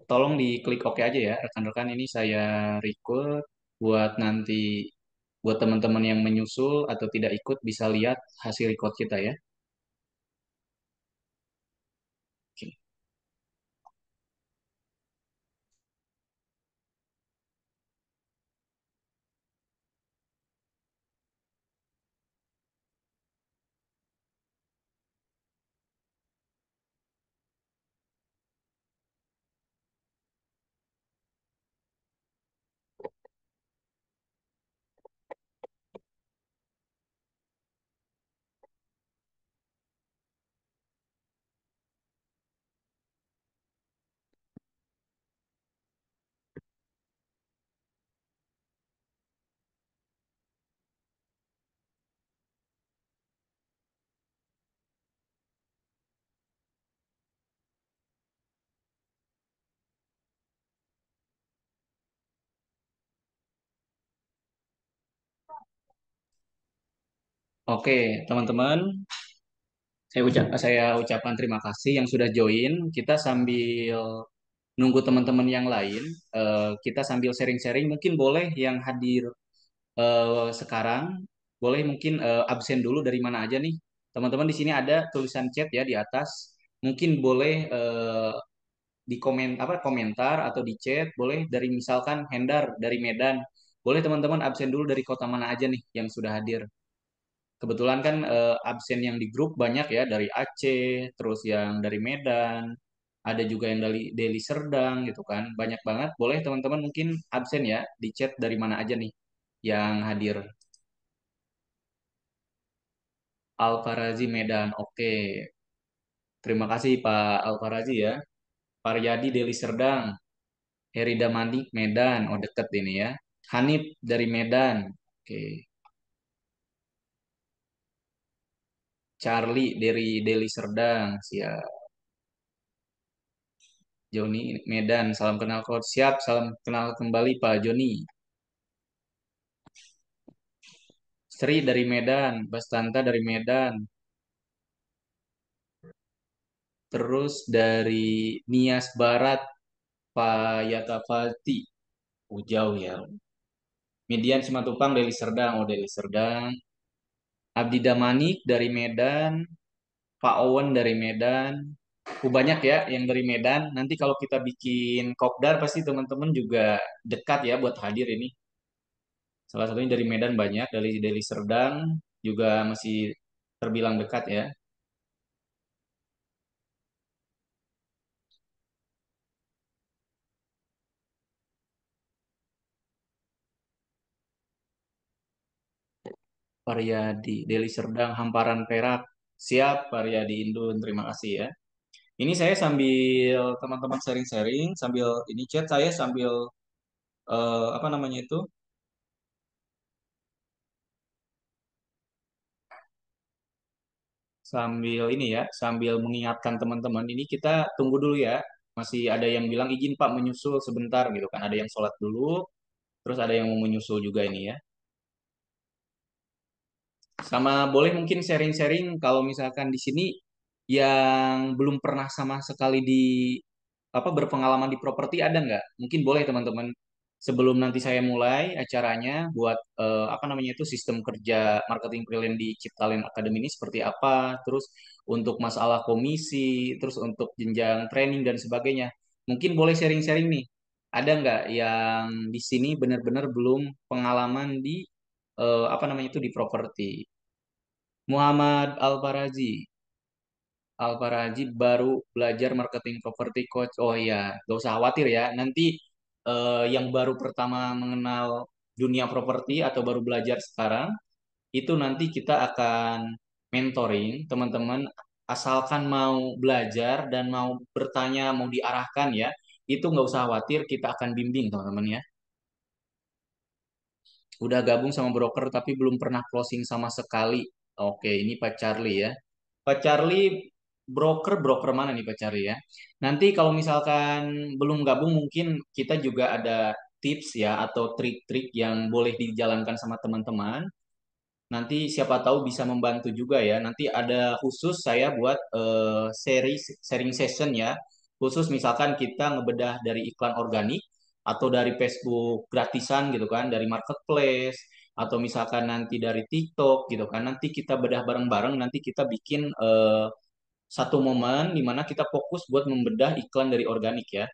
Tolong diklik oke aja ya, rekan-rekan. Ini saya record buat nanti buat teman-teman yang menyusul atau tidak ikut bisa lihat hasil record kita ya. Oke. Oke, teman-teman, saya ucapkan terima kasih yang sudah join. Kita sambil nunggu teman-teman yang lain, kita sambil sharing-sharing. Mungkin boleh yang hadir sekarang, boleh mungkin absen dulu dari mana aja nih. Teman-teman di sini ada tulisan chat ya di atas. Mungkin boleh di komentar atau di chat, boleh dari misalkan Hendar dari Medan. Boleh teman-teman absen dulu dari kota mana aja nih yang sudah hadir. Kebetulan kan absen yang di grup banyak ya dari Aceh, terus yang dari Medan, ada juga yang dari Deli Serdang gitu kan. Banyak banget. Boleh teman-teman mungkin absen ya di chat dari mana aja nih yang hadir. Alfarazi Medan. Oke. Terima kasih Pak Alfarazi ya. Paryadi Deli Serdang, Herida Manik Medan. Oh deket ini ya. Hanif dari Medan. Oke. Charlie dari Deli Serdang. Siap. Joni Medan. Salam kenal Coach. Siap. Salam kenal kembali Pak Joni. Sri dari Medan. Bastanta dari Medan. Terus dari Nias Barat. Pak Yatafati. Oh, jauh ya. Median Simatupang Deli Serdang. Oh Deli Serdang. Abdi Damanik dari Medan. Pak Owen dari Medan. Banyak ya yang dari Medan. Nanti kalau kita bikin kopdar pasti teman-teman juga dekat ya buat hadir ini. Salah satunya dari Medan banyak, dari Serdang juga masih terbilang dekat ya. Paryadi, Deli Serdang, Hamparan Perak. Siap, Paryadi Indun. Terima kasih ya. Ini saya sambil teman-teman sharing-sharing, sambil ini chat saya sambil apa namanya itu? Sambil ini ya, sambil mengingatkan teman-teman ini kita tunggu dulu ya. Masih ada yang bilang izin Pak menyusul sebentar gitu kan. Ada yang sholat dulu, terus ada yang mau menyusul juga ini ya. Sama boleh mungkin sharing-sharing kalau misalkan di sini yang belum pernah sama sekali di berpengalaman di properti ada nggak? Mungkin boleh teman-teman sebelum nanti saya mulai acaranya buat apa namanya itu sistem kerja marketing brilliant di Ciptalent Academy ini seperti apa, terus untuk masalah komisi, terus untuk jenjang training dan sebagainya. Mungkin boleh sharing-sharing nih. Ada nggak yang di sini benar-benar belum pengalaman di apa namanya itu di properti? Muhammad Al-Faraji. Al-Faraji baru belajar marketing properti coach. Oh iya, gak usah khawatir ya. Nanti yang baru pertama mengenal dunia properti atau baru belajar sekarang, itu nanti kita akan mentoring teman-teman. Asalkan mau belajar dan mau bertanya, mau diarahkan ya, itu nggak usah khawatir, kita akan bimbing teman-teman ya. Udah gabung sama broker tapi belum pernah closing sama sekali. Oke, ini Pak Charlie ya. Pak Charlie broker mana nih Pak Charlie ya? Nanti kalau misalkan belum gabung mungkin kita juga ada tips ya atau trik-trik yang boleh dijalankan sama teman-teman. Nanti siapa tahu bisa membantu juga ya. Nanti ada khusus saya buat sharing session ya Khusus misalkan kita ngebedah dari iklan organik atau dari Facebook gratisan gitu kan, dari marketplace atau misalkan nanti dari TikTok gitu kan. Nanti kita bedah bareng-bareng, nanti kita bikin satu momen di mana kita fokus buat membedah iklan dari organik ya.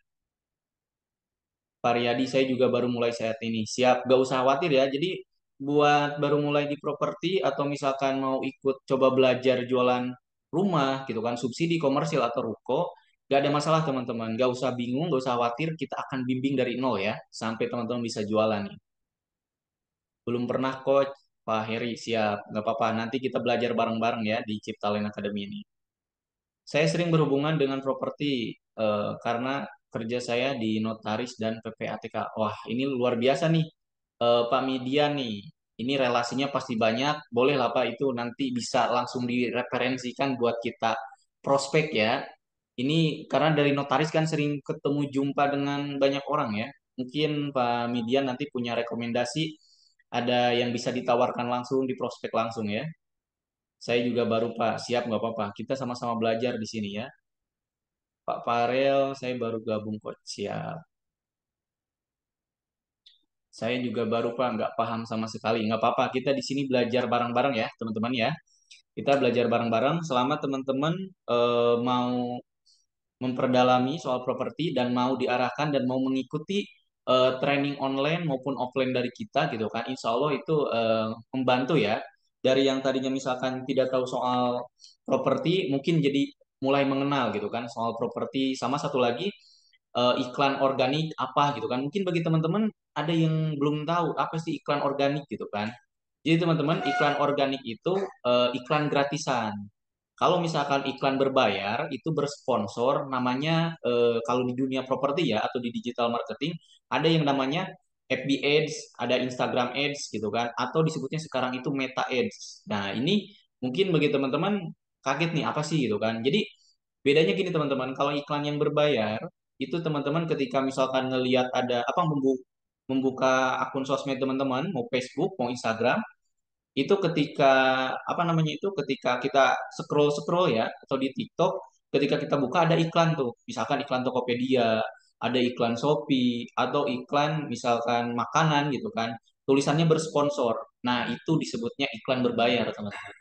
Pak Riyadi, saya juga baru mulai saat ini. Siap, gak usah khawatir ya. Jadi buat baru mulai di properti atau misalkan mau ikut coba belajar jualan rumah gitu kan, subsidi komersil atau ruko, gak ada masalah teman-teman. Gak usah bingung, gak usah khawatir. Kita akan bimbing dari nol ya, sampai teman-teman bisa jualan nih. Belum pernah coach, Pak Heri, siap. Gak apa-apa, nanti kita belajar bareng-bareng ya di Cipta Lain Academy ini. Saya sering berhubungan dengan properti karena kerja saya di notaris dan PPATK. Wah, ini luar biasa nih, Pak Midian nih. Ini relasinya pasti banyak. Boleh lah Pak itu nanti bisa langsung direferensikan buat kita prospek ya. Ini karena dari notaris kan sering ketemu jumpa dengan banyak orang ya. Mungkin Pak Midian nanti punya rekomendasi ada yang bisa ditawarkan langsung di prospek langsung ya. Saya juga baru Pak, siap nggak apa-apa. Kita sama-sama belajar di sini ya. Pak Farel, saya baru gabung coach. Siap. Saya juga baru Pak, nggak paham sama sekali. Nggak apa-apa, kita di sini belajar bareng-bareng ya, teman-teman ya. Kita belajar bareng-bareng selama teman-teman mau memperdalami soal properti dan mau diarahkan dan mau mengikuti training online maupun offline dari kita gitu kan. Insya Allah itu membantu ya. Dari yang tadinya misalkan tidak tahu soal properti, mungkin jadi mulai mengenal gitu kan soal properti. Sama satu lagi iklan organik apa gitu kan. Mungkin bagi teman-teman ada yang belum tahu apa sih iklan organik gitu kan. Jadi teman-teman iklan organik itu iklan gratisan. Kalau misalkan iklan berbayar itu bersponsor namanya kalau di dunia properti ya atau di digital marketing ada yang namanya FB Ads, ada Instagram Ads gitu kan atau disebutnya sekarang itu Meta Ads. Nah, ini mungkin bagi teman-teman kaget nih apa sih gitu kan. Jadi bedanya gini teman-teman, kalau iklan yang berbayar itu teman-teman ketika misalkan ngelihat ada apa membuka akun sosmed teman-teman, mau Facebook, mau Instagram, itu ketika apa namanya itu ketika kita scroll scroll ya atau di TikTok ketika kita buka ada iklan tuh misalkan iklan Tokopedia ada iklan Shopee atau iklan misalkan makanan gitu kan tulisannya bersponsor nah itu disebutnya iklan berbayar teman-teman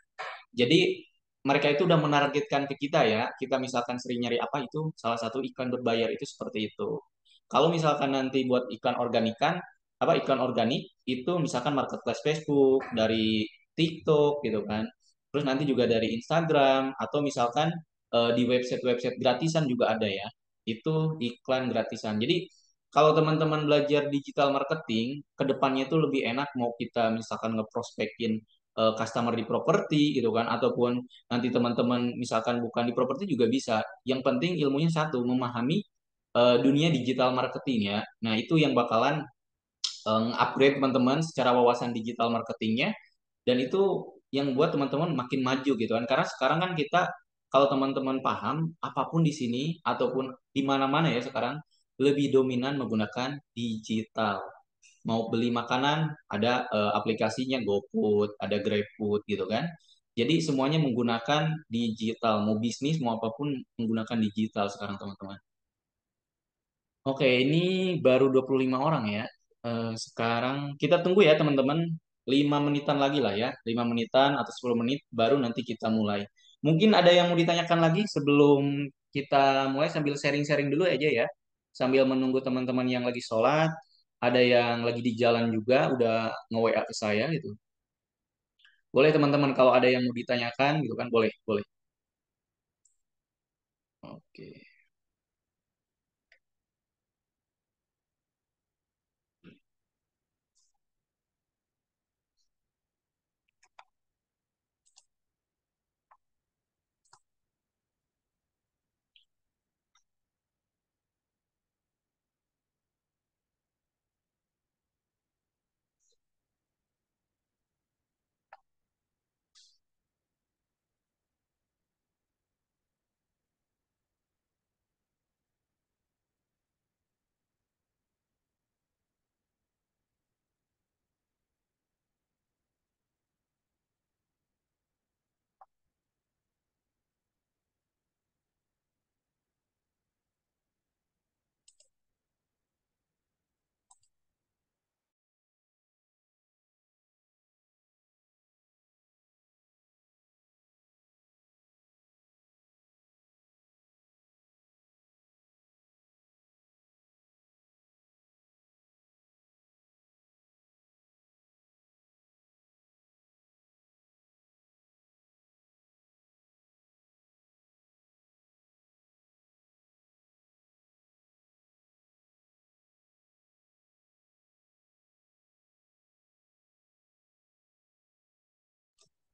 jadi mereka itu udah menargetkan ke kita ya kita misalkan sering nyari apa itu salah satu iklan berbayar itu seperti itu kalau misalkan nanti buat iklan organikan apa iklan organik itu misalkan marketplace Facebook dari TikTok gitu kan. Terus nanti juga dari Instagram atau misalkan di website-website gratisan juga ada ya. Itu iklan gratisan. Jadi kalau teman-teman belajar digital marketing, ke depannya itu lebih enak mau kita misalkan ngeprospekin customer di properti gitu kan ataupun nanti teman-teman misalkan bukan di properti juga bisa. Yang penting ilmunya satu, memahami dunia digital marketing ya. Nah, itu yang bakalan upgrade teman-teman secara wawasan digital marketingnya dan itu yang buat teman-teman makin maju gitu kan karena sekarang kan kita kalau teman-teman paham apapun di sini ataupun di mana-mana ya sekarang lebih dominan menggunakan digital mau beli makanan ada aplikasinya GoFood ada GrabFood gitu kan jadi semuanya menggunakan digital mau bisnis mau apapun menggunakan digital sekarang teman-teman. Oke, ini baru 25 orang ya. Sekarang kita tunggu ya teman-teman. 5 menitan lagi lah ya. 5 menitan atau 10 menit baru nanti kita mulai. Mungkin ada yang mau ditanyakan lagi sebelum kita mulai sambil sharing-sharing dulu aja ya. Sambil menunggu teman-teman yang lagi sholat. Ada yang lagi di jalan juga udah nge-WA ke saya gitu. Boleh teman-teman kalau ada yang mau ditanyakan gitu kan boleh, boleh. Oke.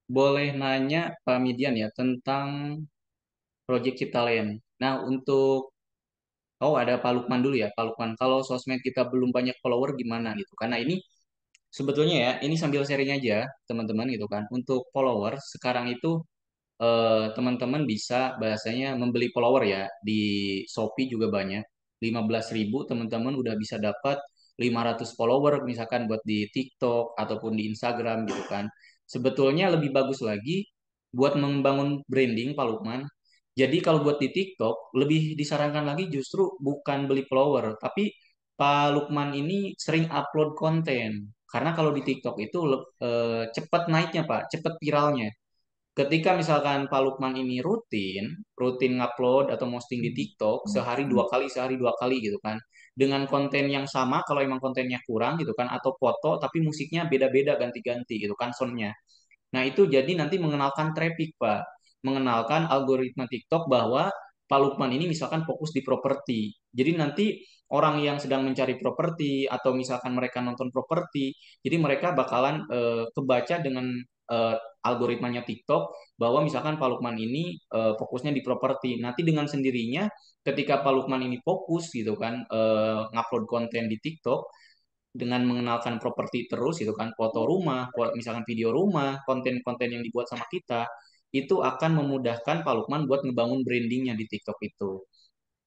boleh nanya Pak Midian ya tentang Project Ciptalent. Nah, untuk oh ada Pak Lukman dulu ya, Pak Lukman. Kalau sosmed kita belum banyak follower gimana gitu? Karena ini sebetulnya ya, ini sambil sharing aja teman-teman gitu kan. Untuk follower sekarang itu teman-teman bisa bahasanya membeli follower ya di Shopee juga banyak 15.000 teman-teman udah bisa dapat 500 follower misalkan buat di TikTok ataupun di Instagram gitu kan sebetulnya lebih bagus lagi buat membangun branding Pak Lukman jadi kalau buat di TikTok lebih disarankan lagi justru bukan beli follower tapi Pak Lukman ini sering upload konten karena kalau di TikTok itu cepat naiknya Pak cepat viralnya. Ketika misalkan Pak Lukman ini rutin ngupload atau posting di TikTok sehari dua kali gitu kan, dengan konten yang sama kalau emang kontennya kurang gitu kan, atau foto tapi musiknya beda-beda ganti-ganti gitu kan soundnya. Nah, itu jadi nanti mengenalkan traffic, Pak. Mengenalkan algoritma TikTok bahwa Pak Lukman ini misalkan fokus di properti. Jadi nanti orang yang sedang mencari properti atau misalkan mereka nonton properti, jadi mereka bakalan kebaca dengan eh, algoritmanya TikTok bahwa misalkan Pak Lukman ini fokusnya di properti. Nanti dengan sendirinya ketika Pak Lukman ini fokus gitu kan ngupload konten di TikTok, dengan mengenalkan properti terus gitu kan foto rumah misalkan video rumah konten-konten yang dibuat sama kita itu akan memudahkan Pak Lukman buat ngebangun brandingnya di TikTok itu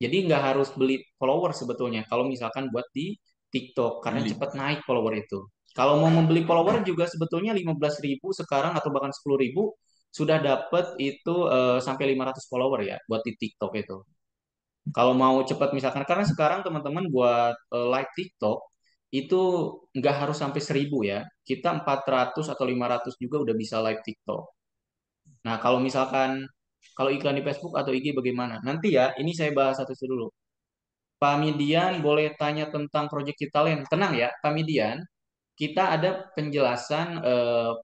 jadi nggak harus beli follower sebetulnya kalau misalkan buat di TikTok karena cepat naik follower itu kalau mau membeli follower juga sebetulnya 15.000 sekarang atau bahkan 10.000 sudah dapat itu sampai 500 follower ya buat di TikTok itu kalau mau cepat misalkan, karena sekarang teman-teman buat live TikTok itu nggak harus sampai 1.000 ya. Kita 400 atau 500 juga udah bisa live TikTok. Nah kalau misalkan, kalau iklan di Facebook atau IG bagaimana? Nanti ya, ini saya bahas satu-satu dulu. Pak Midian boleh tanya tentang Project Ciptalent. Tenang ya, Pak Midian. Kita ada penjelasan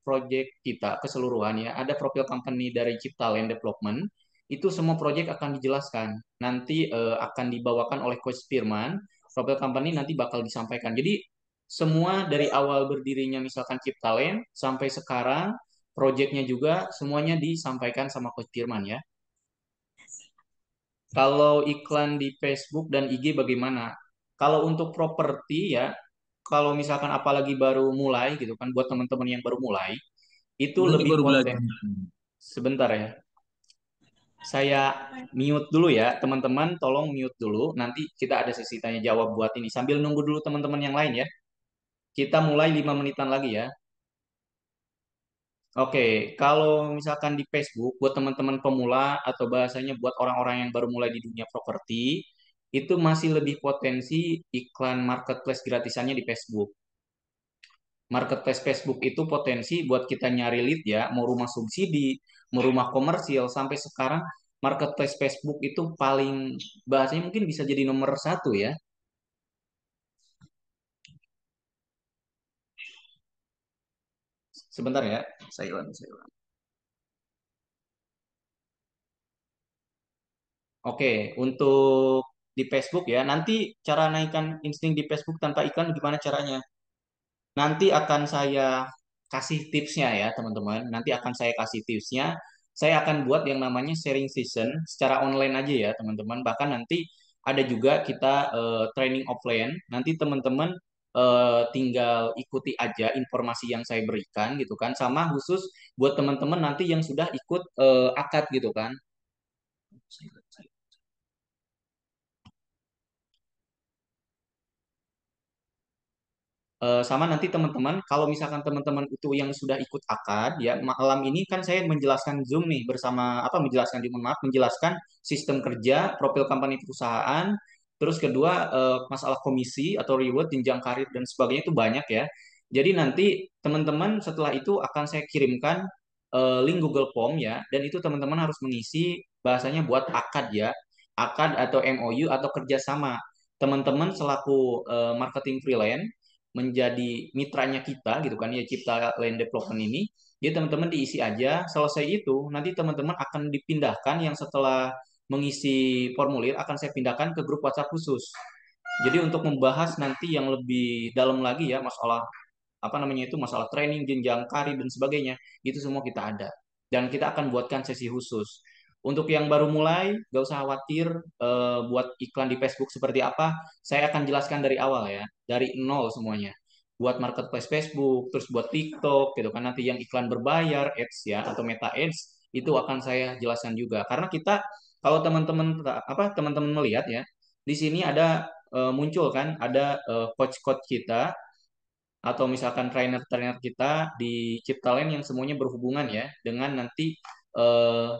project kita keseluruhan ya. Ada profil company dari Ciptalent Development. Itu semua project akan dijelaskan. Nanti akan dibawakan oleh Coach Firman. Profil company nanti bakal disampaikan. Jadi semua dari awal berdirinya misalkan Ciptalent sampai sekarang projectnya juga semuanya disampaikan sama Coach Firman ya. Kalau iklan di Facebook dan IG bagaimana? Kalau untuk properti ya, kalau misalkan apalagi baru mulai gitu kan, buat teman-teman yang baru mulai, itu Berarti lebih baru poten. belajar. Sebentar ya, saya mute dulu ya, teman-teman. Tolong mute dulu. Nanti kita ada sesi tanya jawab buat ini. Sambil nunggu dulu teman-teman yang lain ya. Kita mulai 5 menitan lagi ya. Oke, kalau misalkan di Facebook buat teman-teman pemula atau bahasanya buat orang-orang yang baru mulai di dunia properti, itu masih lebih potensi iklan marketplace gratisannya di Facebook. Marketplace Facebook itu potensi buat kita nyari lead ya, mau rumah subsidi, mau rumah komersil, sampai sekarang marketplace Facebook itu paling bahasanya mungkin bisa jadi nomor satu ya. Sebentar ya, saya ulang. Oke, untuk di Facebook ya, nanti cara naikkan insting di Facebook tanpa iklan gimana caranya? Nanti akan saya kasih tipsnya ya teman-teman. Nanti akan saya kasih tipsnya. Saya akan buat yang namanya sharing session secara online aja ya teman-teman. Bahkan nanti ada juga kita training offline. Nanti teman-teman tinggal ikuti aja informasi yang saya berikan gitu kan. Sama khusus buat teman-teman nanti yang sudah ikut akad gitu kan. Sama nanti teman-teman, kalau misalkan teman-teman itu yang sudah ikut akad, ya malam ini kan saya menjelaskan Zoom nih bersama apa menjelaskan di mohon maaf menjelaskan sistem kerja, profil company perusahaan, terus kedua masalah komisi atau reward, jenjang karir dan sebagainya itu banyak ya. Jadi nanti teman-teman setelah itu akan saya kirimkan link Google Form ya, dan itu teman-teman harus mengisi bahasanya buat akad ya, akad atau MOU atau kerjasama teman-teman selaku marketing freelance menjadi mitranya kita gitu kan ya Cipta Land Development ini. Jadi teman-teman diisi aja, selesai itu nanti teman-teman akan dipindahkan yang setelah mengisi formulir akan saya pindahkan ke grup WhatsApp khusus. Jadi untuk membahas nanti yang lebih dalam lagi ya masalah apa namanya itu masalah training, jenjang karir dan sebagainya, itu semua kita ada. Dan kita akan buatkan sesi khusus. Untuk yang baru mulai, gak usah khawatir buat iklan di Facebook seperti apa. Saya akan jelaskan dari awal ya, dari nol semuanya. Buat marketplace Facebook, terus buat TikTok, gitu kan. Nanti yang iklan berbayar, ads ya, atau meta ads, itu akan saya jelaskan juga. Karena kita, kalau teman-teman teman-teman melihat ya, di sini ada muncul kan, ada coach-coach kita atau misalkan trainer-trainer kita di Ciptalent yang semuanya berhubungan ya dengan nanti eh,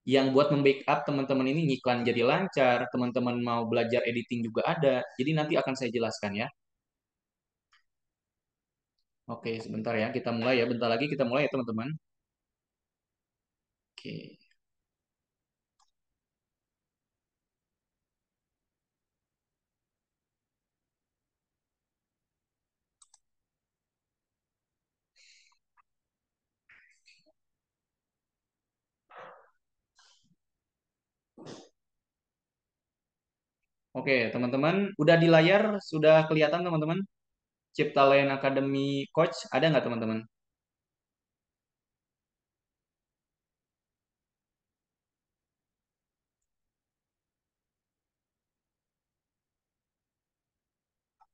yang buat membackup teman-teman ini ngiklan jadi lancar, teman-teman mau belajar editing juga ada. Jadi nanti akan saya jelaskan ya. Oke, sebentar ya, kita mulai ya. Bentar lagi kita mulai ya teman-teman. Oke. Oke, teman-teman, udah di layar sudah kelihatan teman-teman? Ciptalent Academy Coach ada nggak teman-teman?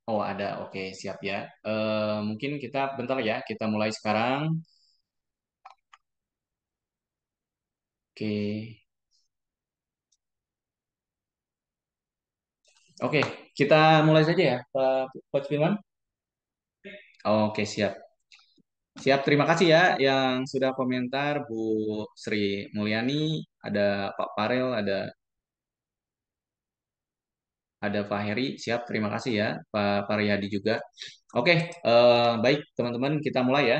Oh, ada. Oke, siap ya. Mungkin kita bentar ya, kita mulai sekarang. Oke. Oke, kita mulai saja ya, Pak Coach Firman. Oke, siap. Siap, terima kasih ya yang sudah komentar Bu Sri Mulyani, ada Pak Farel, ada Pak Heri. Siap, terima kasih ya Pak Pariyadi juga. Oke, baik teman-teman, kita mulai ya.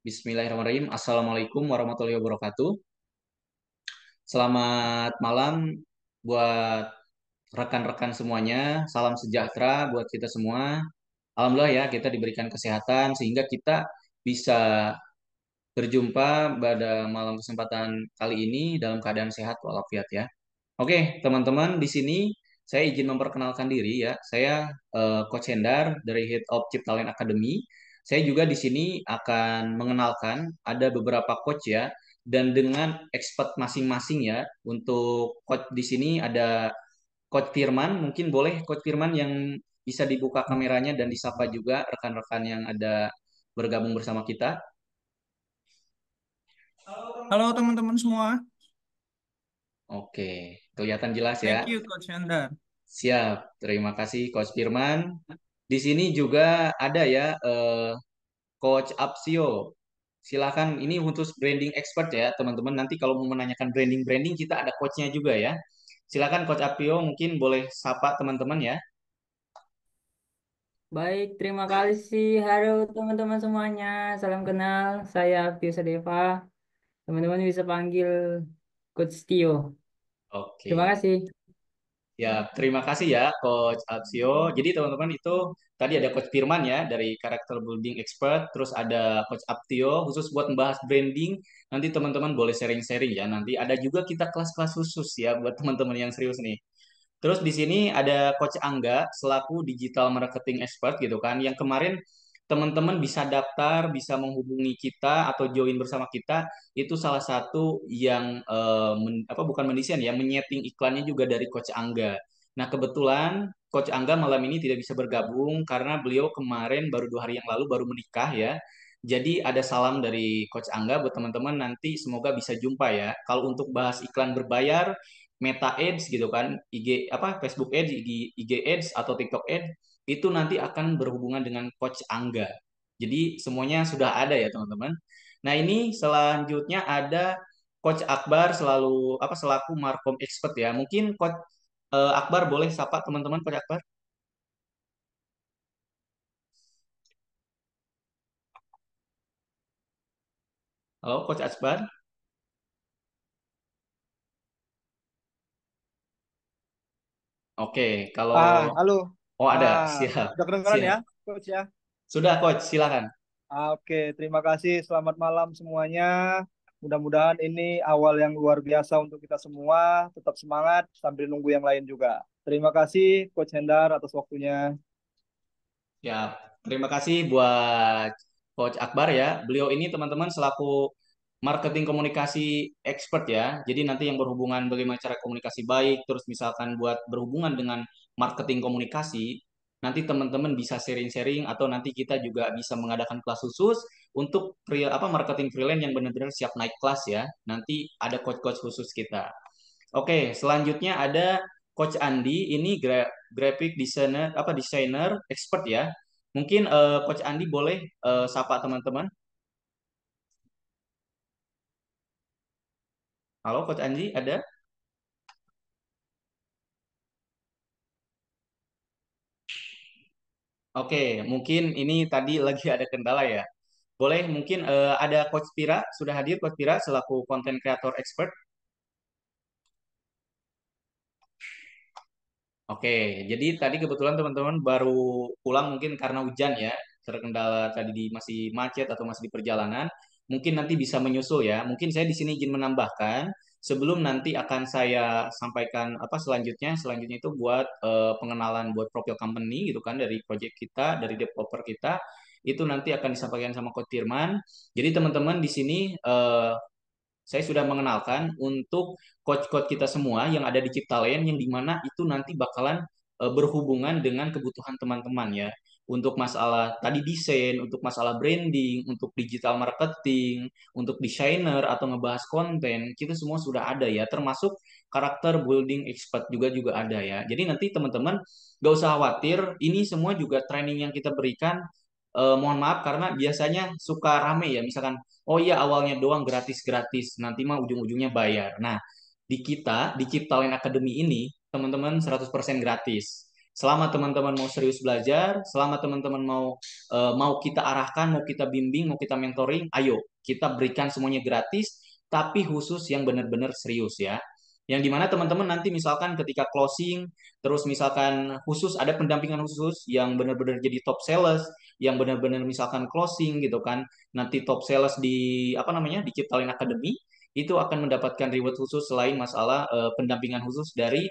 Bismillahirrahmanirrahim. Assalamualaikum warahmatullahi wabarakatuh. Selamat malam buat rekan-rekan semuanya. Salam sejahtera buat kita semua. Alhamdulillah ya kita diberikan kesehatan sehingga kita bisa berjumpa pada malam kesempatan kali ini dalam keadaan sehat walafiat ya. Oke, teman-teman, di sini saya izin memperkenalkan diri ya. Saya Coach Hendar dari Head of Ciptalent Academy. Saya juga di sini akan mengenalkan ada beberapa coach ya dan dengan expert masing-masing ya. Untuk coach di sini ada Coach Firman, mungkin boleh Coach Firman yang bisa dibuka kameranya dan disapa juga rekan-rekan yang ada bergabung bersama kita. Halo teman-teman semua, Oke, kelihatan jelas ya. thank you Coach Yandar. Siap, terima kasih Coach Firman. Di sini juga ada ya Coach Apsio. Silakan, ini khusus branding expert ya teman-teman. Nanti kalau mau menanyakan branding-branding kita ada coachnya juga ya. Silakan Coach Apsio mungkin boleh sapa teman-teman ya. Baik, terima kasih. Halo teman-teman semuanya. Salam kenal. Saya Piusa Deva. Teman-teman bisa panggil Coach Tio. Oke. Terima kasih. Ya, terima kasih ya Coach Alsio. Jadi teman-teman itu tadi ada Coach Firman ya dari Character Building Expert, terus ada Coach Aptio khusus buat membahas branding. Nanti teman-teman boleh sharing-sharing ya. Nanti ada juga kita kelas-kelas khusus ya buat teman-teman yang serius nih. Terus di sini ada Coach Angga selaku digital marketing expert gitu kan, yang kemarin teman-teman bisa daftar, bisa menghubungi kita atau join bersama kita, itu salah satu yang bukan mendesain ya, menyeting iklannya juga dari Coach Angga. Nah kebetulan Coach Angga malam ini tidak bisa bergabung karena beliau kemarin baru 2 hari yang lalu baru menikah ya. Jadi ada salam dari Coach Angga buat teman-teman nanti semoga bisa jumpa ya. Kalau untuk bahas iklan berbayar, Meta Ads gitu kan, IG Facebook Ads, IG Ads atau TikTok Ads itu nanti akan berhubungan dengan Coach Angga. Jadi semuanya sudah ada ya teman-teman. Nah ini selanjutnya ada Coach Akbar selaku Markom Expert ya. Mungkin Coach Akbar boleh sapa teman-teman Coach Akbar. Halo Coach Akbar. Oke, kalau Halo. oh ada, Ah, siap, udah kedengeran siap. ya, Coach ya? Sudah Coach, silakan. Oke, terima kasih. Selamat malam semuanya. Mudah-mudahan ini awal yang luar biasa untuk kita semua. Tetap semangat sambil nunggu yang lain juga. Terima kasih, Coach Hendar, atas waktunya. Ya. terima kasih buat Coach Akbar ya. Beliau ini teman-teman selaku marketing komunikasi expert ya. Jadi nanti yang berhubungan bagaimana cara komunikasi baik, terus misalkan buat berhubungan dengan marketing komunikasi, nanti teman-teman bisa sharing-sharing atau nanti kita juga bisa mengadakan kelas khusus untuk marketing freelance yang benar-benar siap naik kelas ya. Nanti ada coach-coach khusus kita. Oke, selanjutnya ada Coach Andi, ini graphic designer desainer expert ya. Mungkin Coach Andi boleh sapa teman-teman. Halo Coach Andi, ada? Oke, mungkin ini tadi lagi ada kendala ya. Boleh mungkin ada Coach Pira, sudah hadir Coach Pira selaku content creator expert. Oke, jadi tadi kebetulan teman-teman baru pulang mungkin karena hujan ya, terkendala tadi masih macet atau masih di perjalanan. Mungkin nanti bisa menyusul ya. Mungkin saya di sini izin menambahkan sebelum nanti akan saya sampaikan apa selanjutnya. Selanjutnya itu buat pengenalan buat profil company gitu kan dari project kita, dari developer kita. Itu nanti akan disampaikan sama Coach Firman. Jadi teman-teman di sini saya sudah mengenalkan untuk coach-coach kita semua yang ada di Ciptalent yang dimana itu nanti bakalan berhubungan dengan kebutuhan teman-teman ya. Untuk masalah tadi desain, untuk masalah branding, untuk digital marketing, untuk desainer atau ngebahas konten, kita semua sudah ada ya. Termasuk karakter building expert juga juga ada ya. Jadi nanti teman-teman gak usah khawatir, ini semua juga training yang kita berikan. Mohon maaf karena biasanya suka rame ya. Misalkan oh iya awalnya doang gratis-gratis, nanti mah ujung-ujungnya bayar. Nah, di kita, di Ciptalent Academy ini, teman-teman 100% gratis. Selama teman-teman mau serius belajar, selama teman-teman mau kita arahkan, mau kita bimbing, mau kita mentoring, ayo kita berikan semuanya gratis, tapi khusus yang benar-benar serius ya. Yang dimana teman-teman nanti misalkan ketika closing, terus misalkan khusus ada pendampingan khusus yang benar-benar jadi top sales, yang benar-benar misalkan closing gitu kan, nanti top sales di apa namanya di Ciptalin Academy itu akan mendapatkan reward khusus selain masalah pendampingan khusus dari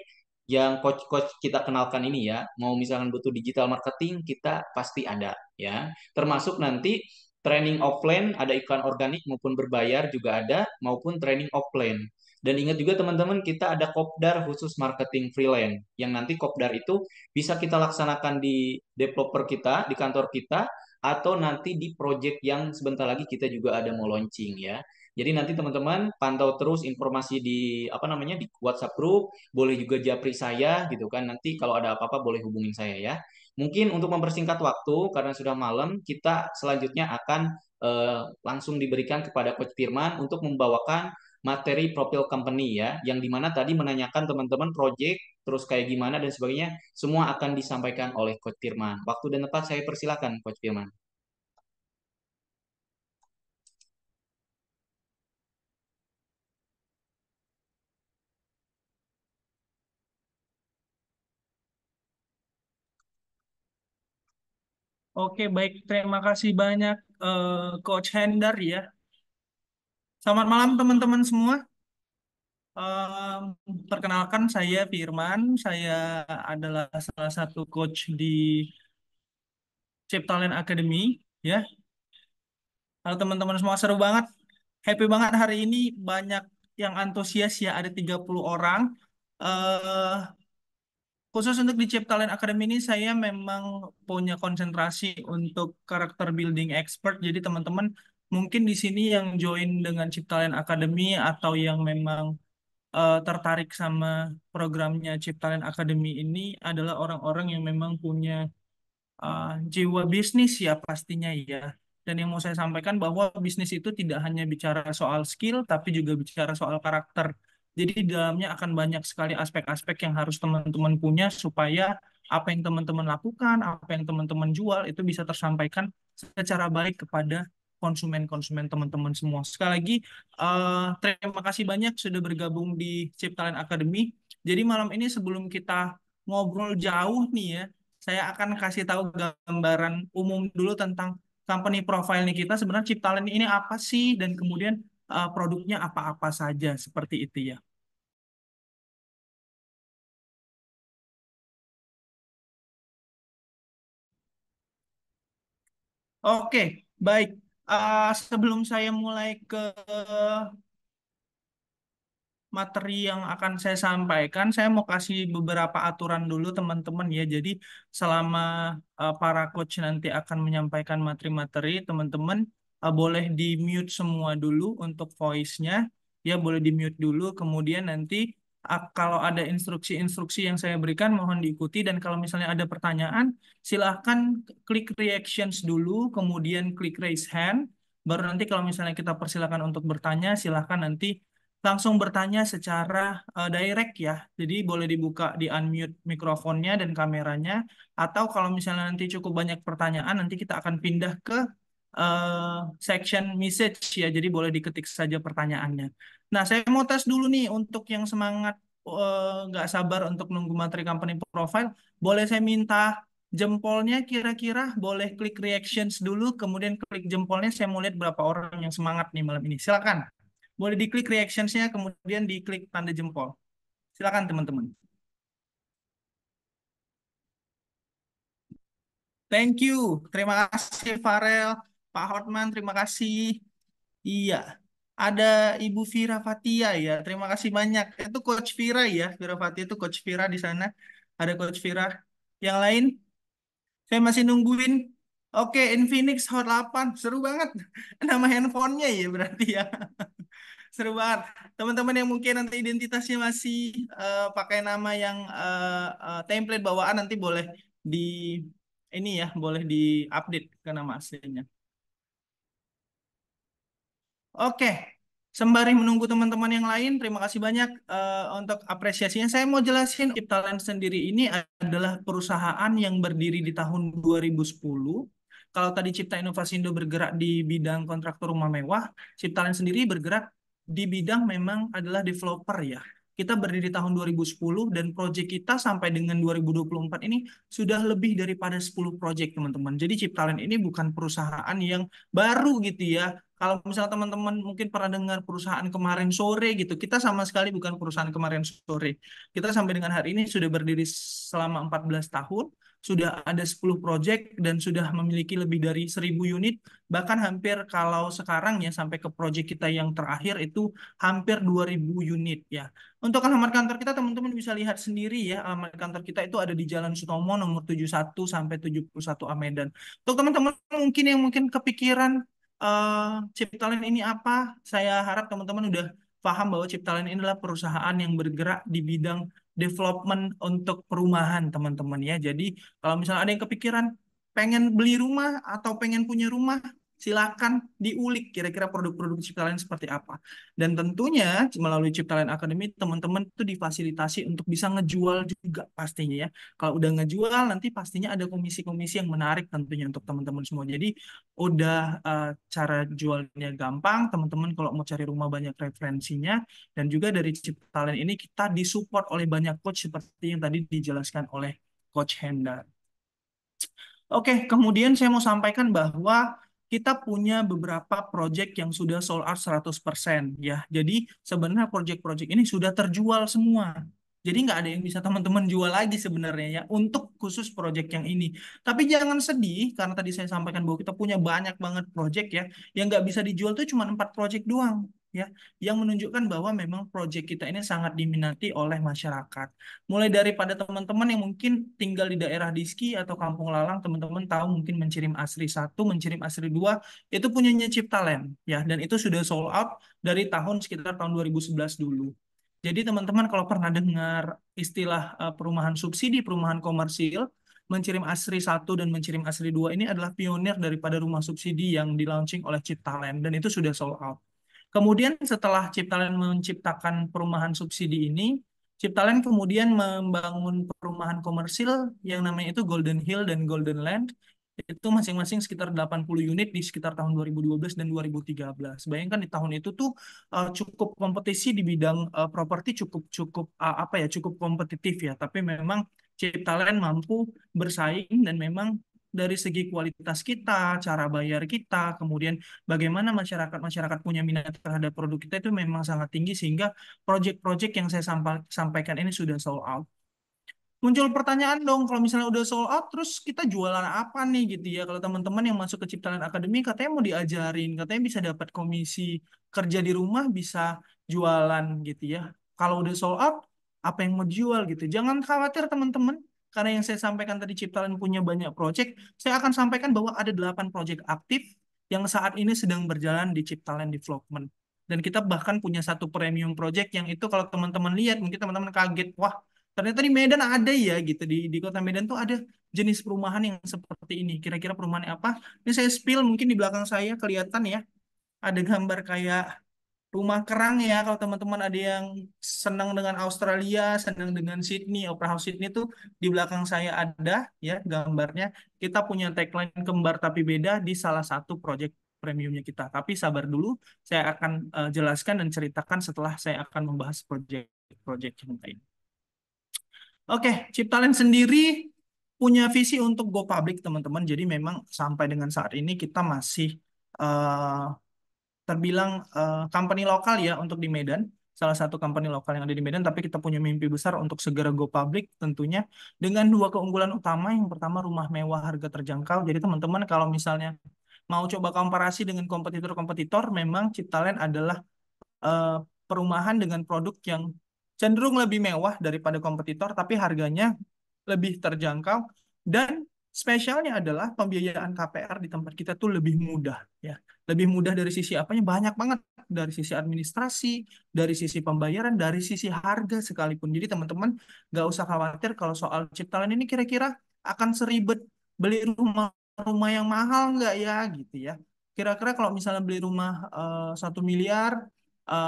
yang coach-coach kita kenalkan ini ya. Mau misalkan butuh digital marketing kita pasti ada ya. Termasuk nanti training offline ada iklan organik maupun berbayar juga ada maupun training offline. Dan ingat juga teman-teman kita ada kopdar khusus marketing freelance yang nanti kopdar itu bisa kita laksanakan di developer kita, di kantor kita atau nanti di project yang sebentar lagi kita juga ada mau launching ya. Jadi nanti teman-teman pantau terus informasi di apa namanya di WhatsApp group, boleh juga japri saya gitu kan. Nanti kalau ada apa-apa boleh hubungin saya ya. Mungkin untuk mempersingkat waktu karena sudah malam, kita selanjutnya akan langsung diberikan kepada Coach Firman untuk membawakan materi profil company ya, yang dimana tadi menanyakan teman-teman project, terus kayak gimana dan sebagainya, semua akan disampaikan oleh Coach Firman. Waktu dan tempat saya persilakan Coach Firman. Oke, baik. Terima kasih banyak Coach Hendar ya. Selamat malam teman-teman semua. Perkenalkan saya Firman. Saya adalah salah satu coach di Ciptalent Academy ya. Halo teman-teman semua, seru banget. Happy banget hari ini banyak yang antusias ya, ada 30 orang. Eh Khusus untuk di Ciptalent Academy ini saya memang punya konsentrasi untuk karakter building expert. Jadi teman-teman mungkin di sini yang join dengan Ciptalent Academy atau yang memang tertarik sama programnya Ciptalent Academy ini adalah orang-orang yang memang punya jiwa bisnis ya pastinya ya. Dan yang mau saya sampaikan bahwa bisnis itu tidak hanya bicara soal skill, tapi juga bicara soal karakter. Jadi di dalamnya akan banyak sekali aspek-aspek yang harus teman-teman punya supaya apa yang teman-teman lakukan, apa yang teman-teman jual itu bisa tersampaikan secara baik kepada konsumen-konsumen teman-teman semua. Sekali lagi, terima kasih banyak sudah bergabung di Ciptalent Academy. Jadi malam ini sebelum kita ngobrol jauh nih ya, saya akan kasih tahu gambaran umum dulu tentang company profile nih kita. Sebenarnya Ciptalent ini apa sih dan kemudian produknya apa-apa saja seperti itu ya. Oke, baik. Sebelum saya mulai ke materi yang akan saya sampaikan, saya mau kasih beberapa aturan dulu teman-teman ya. Jadi selama para coach nanti akan menyampaikan materi-materi, teman-teman boleh di-mute semua dulu untuk voice-nya. Ya, boleh di-mute dulu. Kemudian nanti kalau ada instruksi-instruksi yang saya berikan, mohon diikuti. Dan kalau misalnya ada pertanyaan, silahkan klik reactions dulu, kemudian klik raise hand. Baru nanti kalau misalnya kita persilakan untuk bertanya, silahkan nanti langsung bertanya secara direct ya. Jadi boleh dibuka di unmute mikrofonnya dan kameranya. Atau kalau misalnya nanti cukup banyak pertanyaan, nanti kita akan pindah ke section message ya. Jadi boleh diketik saja pertanyaannya. Nah, saya mau tes dulu nih untuk yang semangat nggak sabar untuk nunggu materi company profile. Boleh saya minta jempolnya kira-kira boleh klik reactions dulu, kemudian klik jempolnya. Saya mau lihat berapa orang yang semangat nih malam ini. Silakan. Boleh diklik reactions-nya, kemudian diklik tanda jempol. Silakan teman-teman. Thank you. Terima kasih Farel. Pak Hotman, terima kasih. Iya. Ada Ibu Vira Fatia ya. Terima kasih banyak. Itu Coach Vira ya. Vira Fatia itu Coach Vira di sana. Ada Coach Vira. Yang lain, saya masih nungguin. Oke, Infinix Hot 8. Seru banget. Nama handphonenya ya berarti ya. Seru banget. Teman-teman yang mungkin nanti identitasnya masih pakai nama yang template bawaan nanti boleh di ini ya, boleh di-update ke nama aslinya. Oke. Sembari menunggu teman-teman yang lain, terima kasih banyak untuk apresiasinya. Saya mau jelasin Ciptalent sendiri ini adalah perusahaan yang berdiri di tahun 2010. Kalau tadi Cipta Inovasi Indo bergerak di bidang kontraktor rumah mewah, Ciptalent sendiri bergerak di bidang memang adalah developer ya. Kita berdiri tahun 2010 dan proyek kita sampai dengan 2024 ini sudah lebih daripada 10 proyek teman-teman. Jadi Ciptalent ini bukan perusahaan yang baru gitu ya. Kalau misalnya teman-teman mungkin pernah dengar perusahaan kemarin sore gitu, kita sama sekali bukan perusahaan kemarin sore. Kita sampai dengan hari ini sudah berdiri selama 14 tahun, sudah ada 10 proyek dan sudah memiliki lebih dari 1000 unit, bahkan hampir kalau sekarang ya sampai ke proyek kita yang terakhir itu hampir 2000 unit ya. Untuk alamat kantor kita teman-teman bisa lihat sendiri ya, alamat kantor kita itu ada di Jalan Sutomo nomor 71 sampai 71 A Medan. Untuk teman-teman mungkin yang mungkin kepikiran Ciptalent ini apa? Saya harap teman-teman udah paham bahwa Ciptalent ini adalah perusahaan yang bergerak di bidang development untuk perumahan, teman-teman ya. Jadi kalau misalnya ada yang kepikiran pengen beli rumah atau pengen punya rumah, silakan diulik kira-kira produk-produk Ciptalent seperti apa. Dan tentunya melalui Ciptalent Academy teman-teman itu difasilitasi untuk bisa ngejual juga pastinya ya. Kalau udah ngejual nanti pastinya ada komisi-komisi yang menarik tentunya untuk teman-teman semua. Jadi udah cara jualnya gampang, teman-teman kalau mau cari rumah banyak referensinya, dan juga dari Ciptalent ini kita disupport oleh banyak coach seperti yang tadi dijelaskan oleh Coach Henda. Oke, kemudian saya mau sampaikan bahwa kita punya beberapa project yang sudah sold out 100% ya. Jadi sebenarnya project-project ini sudah terjual semua. Jadi nggak ada yang bisa teman-teman jual lagi sebenarnya ya untuk khusus project yang ini. Tapi jangan sedih karena tadi saya sampaikan bahwa kita punya banyak banget project ya. Yang nggak bisa dijual tuh cuma 4 project doang ya. Yang menunjukkan bahwa memang project kita ini sangat diminati oleh masyarakat. Mulai daripada teman-teman yang mungkin tinggal di daerah Diski atau Kampung Lalang, teman-teman tahu mungkin Mencirim Asri 1, Mencirim Asri 2, itu punyanya Ciptalent ya, dan itu sudah sold out dari sekitar tahun 2011 dulu. Jadi teman-teman kalau pernah dengar istilah perumahan subsidi, perumahan komersil, Mencirim Asri 1 dan Mencirim Asri 2 ini adalah pionir daripada rumah subsidi yang di-launching oleh Ciptalent, dan itu sudah sold out. Kemudian setelah Ciptalent menciptakan perumahan subsidi ini, Ciptalent kemudian membangun perumahan komersil yang namanya itu Golden Hill dan Golden Land. Itu masing-masing sekitar 80 unit di sekitar tahun 2012 dan 2013. Bayangkan di tahun itu tuh cukup kompetisi di bidang properti cukup cukup apa ya cukup kompetitif ya. Tapi memang Ciptalent mampu bersaing dan memang dari segi kualitas kita, cara bayar kita, kemudian bagaimana masyarakat punya minat terhadap produk kita itu memang sangat tinggi sehingga project-project yang saya sampaikan ini sudah sold out. muncul pertanyaan dong, kalau misalnya udah sold out, terus kita jualan apa nih gitu ya? Kalau teman-teman yang masuk ke Ciptaland Academy katanya mau diajarin, katanya bisa dapat komisi, kerja di rumah bisa jualan gitu ya. Kalau udah sold out, apa yang mau dijual gitu? Jangan khawatir teman-teman, karena yang saya sampaikan tadi Ciptaland punya banyak project, saya akan sampaikan bahwa ada 8 project aktif yang saat ini sedang berjalan di Ciptaland Development. Dan kita bahkan punya satu premium project yang itu kalau teman-teman lihat, mungkin teman-teman kaget, wah ternyata di Medan ada ya gitu di kota Medan tuh ada jenis perumahan yang seperti ini. Kira-kira perumahan apa? Ini saya spill mungkin di belakang saya kelihatan ya. Ada gambar kayak rumah kerang ya. Kalau teman-teman ada yang senang dengan Australia, senang dengan Sydney, Opera House Sydney tuh di belakang saya ada ya gambarnya. Kita punya tagline kembar tapi beda di salah satu project premiumnya kita. Tapi sabar dulu, saya akan jelaskan dan ceritakan setelah saya akan membahas project yang lain. Oke, Ciptalent sendiri punya visi untuk go public, teman-teman. Jadi memang sampai dengan saat ini kita masih eh, terbilang company lokal ya untuk di Medan. Salah satu company lokal yang ada di Medan, tapi kita punya mimpi besar untuk segera go public tentunya dengan dua keunggulan utama. Yang pertama rumah mewah harga terjangkau. Jadi teman-teman kalau misalnya mau coba komparasi dengan kompetitor-kompetitor, memang Ciptalent adalah eh, perumahan dengan produk yang cenderung lebih mewah daripada kompetitor, tapi harganya lebih terjangkau dan spesialnya adalah pembiayaan KPR di tempat kita tuh lebih mudah ya. Lebih mudah dari sisi apanya? Banyak banget dari sisi administrasi, dari sisi pembayaran, dari sisi harga sekalipun. Jadi teman-teman nggak usah khawatir kalau soal Ciptaland ini kira-kira akan seribet beli rumah yang mahal nggak ya gitu ya. Kira-kira kalau misalnya beli rumah 1 miliar,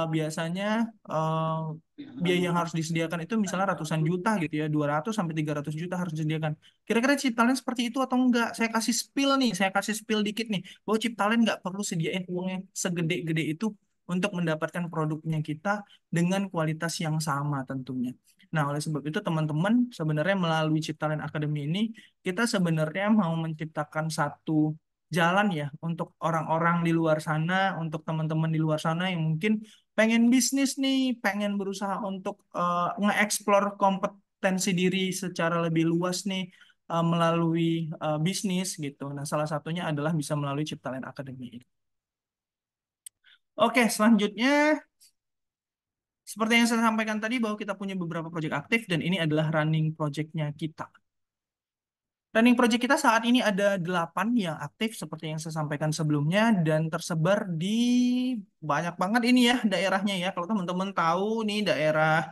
biasanya eh, biaya yang harus disediakan itu misalnya ratusan juta gitu ya, 200 sampai 300 juta harus disediakan. Kira-kira Ciptalent seperti itu atau enggak? Saya kasih spill nih, saya kasih spill dikit nih, bahwa Ciptalent nggak perlu sediain uang yang segede-gede itu untuk mendapatkan produknya kita dengan kualitas yang sama tentunya. Nah, oleh sebab itu teman-teman sebenarnya melalui Ciptalent Academy ini kita sebenarnya mau menciptakan satu jalan ya untuk orang-orang di luar sana, untuk teman-teman di luar sana yang mungkin pengen bisnis nih, pengen berusaha untuk nge-explore kompetensi diri secara lebih luas nih melalui bisnis gitu. Nah, salah satunya adalah bisa melalui Ciptalent Academy. Oke, selanjutnya seperti yang saya sampaikan tadi bahwa kita punya beberapa proyek aktif dan ini adalah running projectnya kita. Running project kita saat ini ada 8 yang aktif seperti yang saya sampaikan sebelumnya dan tersebar di banyak banget ini ya daerahnya ya. Kalau teman-teman tahu nih daerah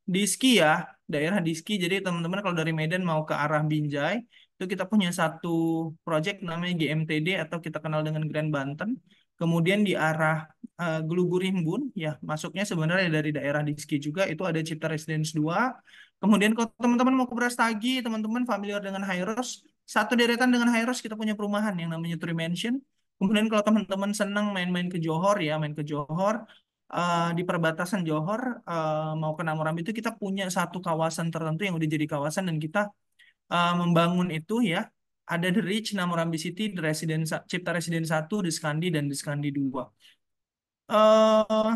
Diski ya, daerah Diski. Jadi teman-teman kalau dari Medan mau ke arah Binjai, itu kita punya satu project namanya GMTD atau kita kenal dengan Grand Banten. Kemudian di arah Gelugurimbun ya, masuknya sebenarnya dari daerah Diski juga itu ada Cipta Residence 2. Kemudian kalau teman-teman mau ke Brastagi, teman-teman familiar dengan Hyros, satu deretan dengan Hyros kita punya perumahan yang namanya Tree Mansion. Kemudian kalau teman-teman senang main-main ke Johor ya, main ke Johor, di perbatasan Johor mau ke Namorambi itu kita punya satu kawasan tertentu yang udah jadi kawasan dan kita membangun itu ya. Ada The Reach, Namorambi City, The Residence, Cipta Residence 1, The Skandi, dan The Skandi 2. eh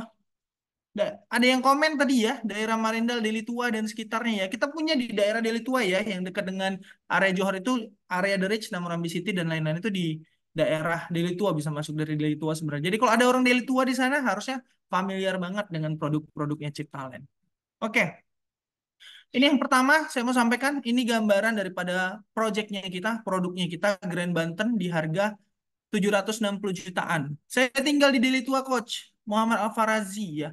ada yang komen tadi ya, daerah Marindal, Deli Tua dan sekitarnya ya. Kita punya di daerah Deli Tua ya, yang dekat dengan area Johor itu, area The Ridge, Namorambi City dan lain-lain itu di daerah Deli Tua, bisa masuk dari Deli Tua sebenarnya. Jadi kalau ada orang Deli Tua di sana harusnya familiar banget dengan produk-produknya Ciptalent. Oke, ini yang pertama saya mau sampaikan, ini gambaran daripada projectnya kita, produknya kita, Grand Banten di harga 760 jutaan. Saya tinggal di Deli Tua, Coach. Muhammad Alfarazi ya.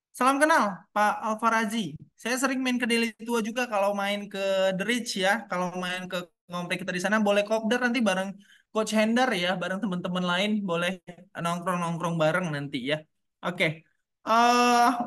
Salam kenal, Pak Alfarazi. Saya sering main ke Deli Tua juga kalau main ke The Ridge ya. Kalau main ke komplek kita di sana boleh kopdar nanti bareng Coach Hendar ya, bareng teman-teman lain boleh nongkrong-nongkrong bareng nanti ya. Oke.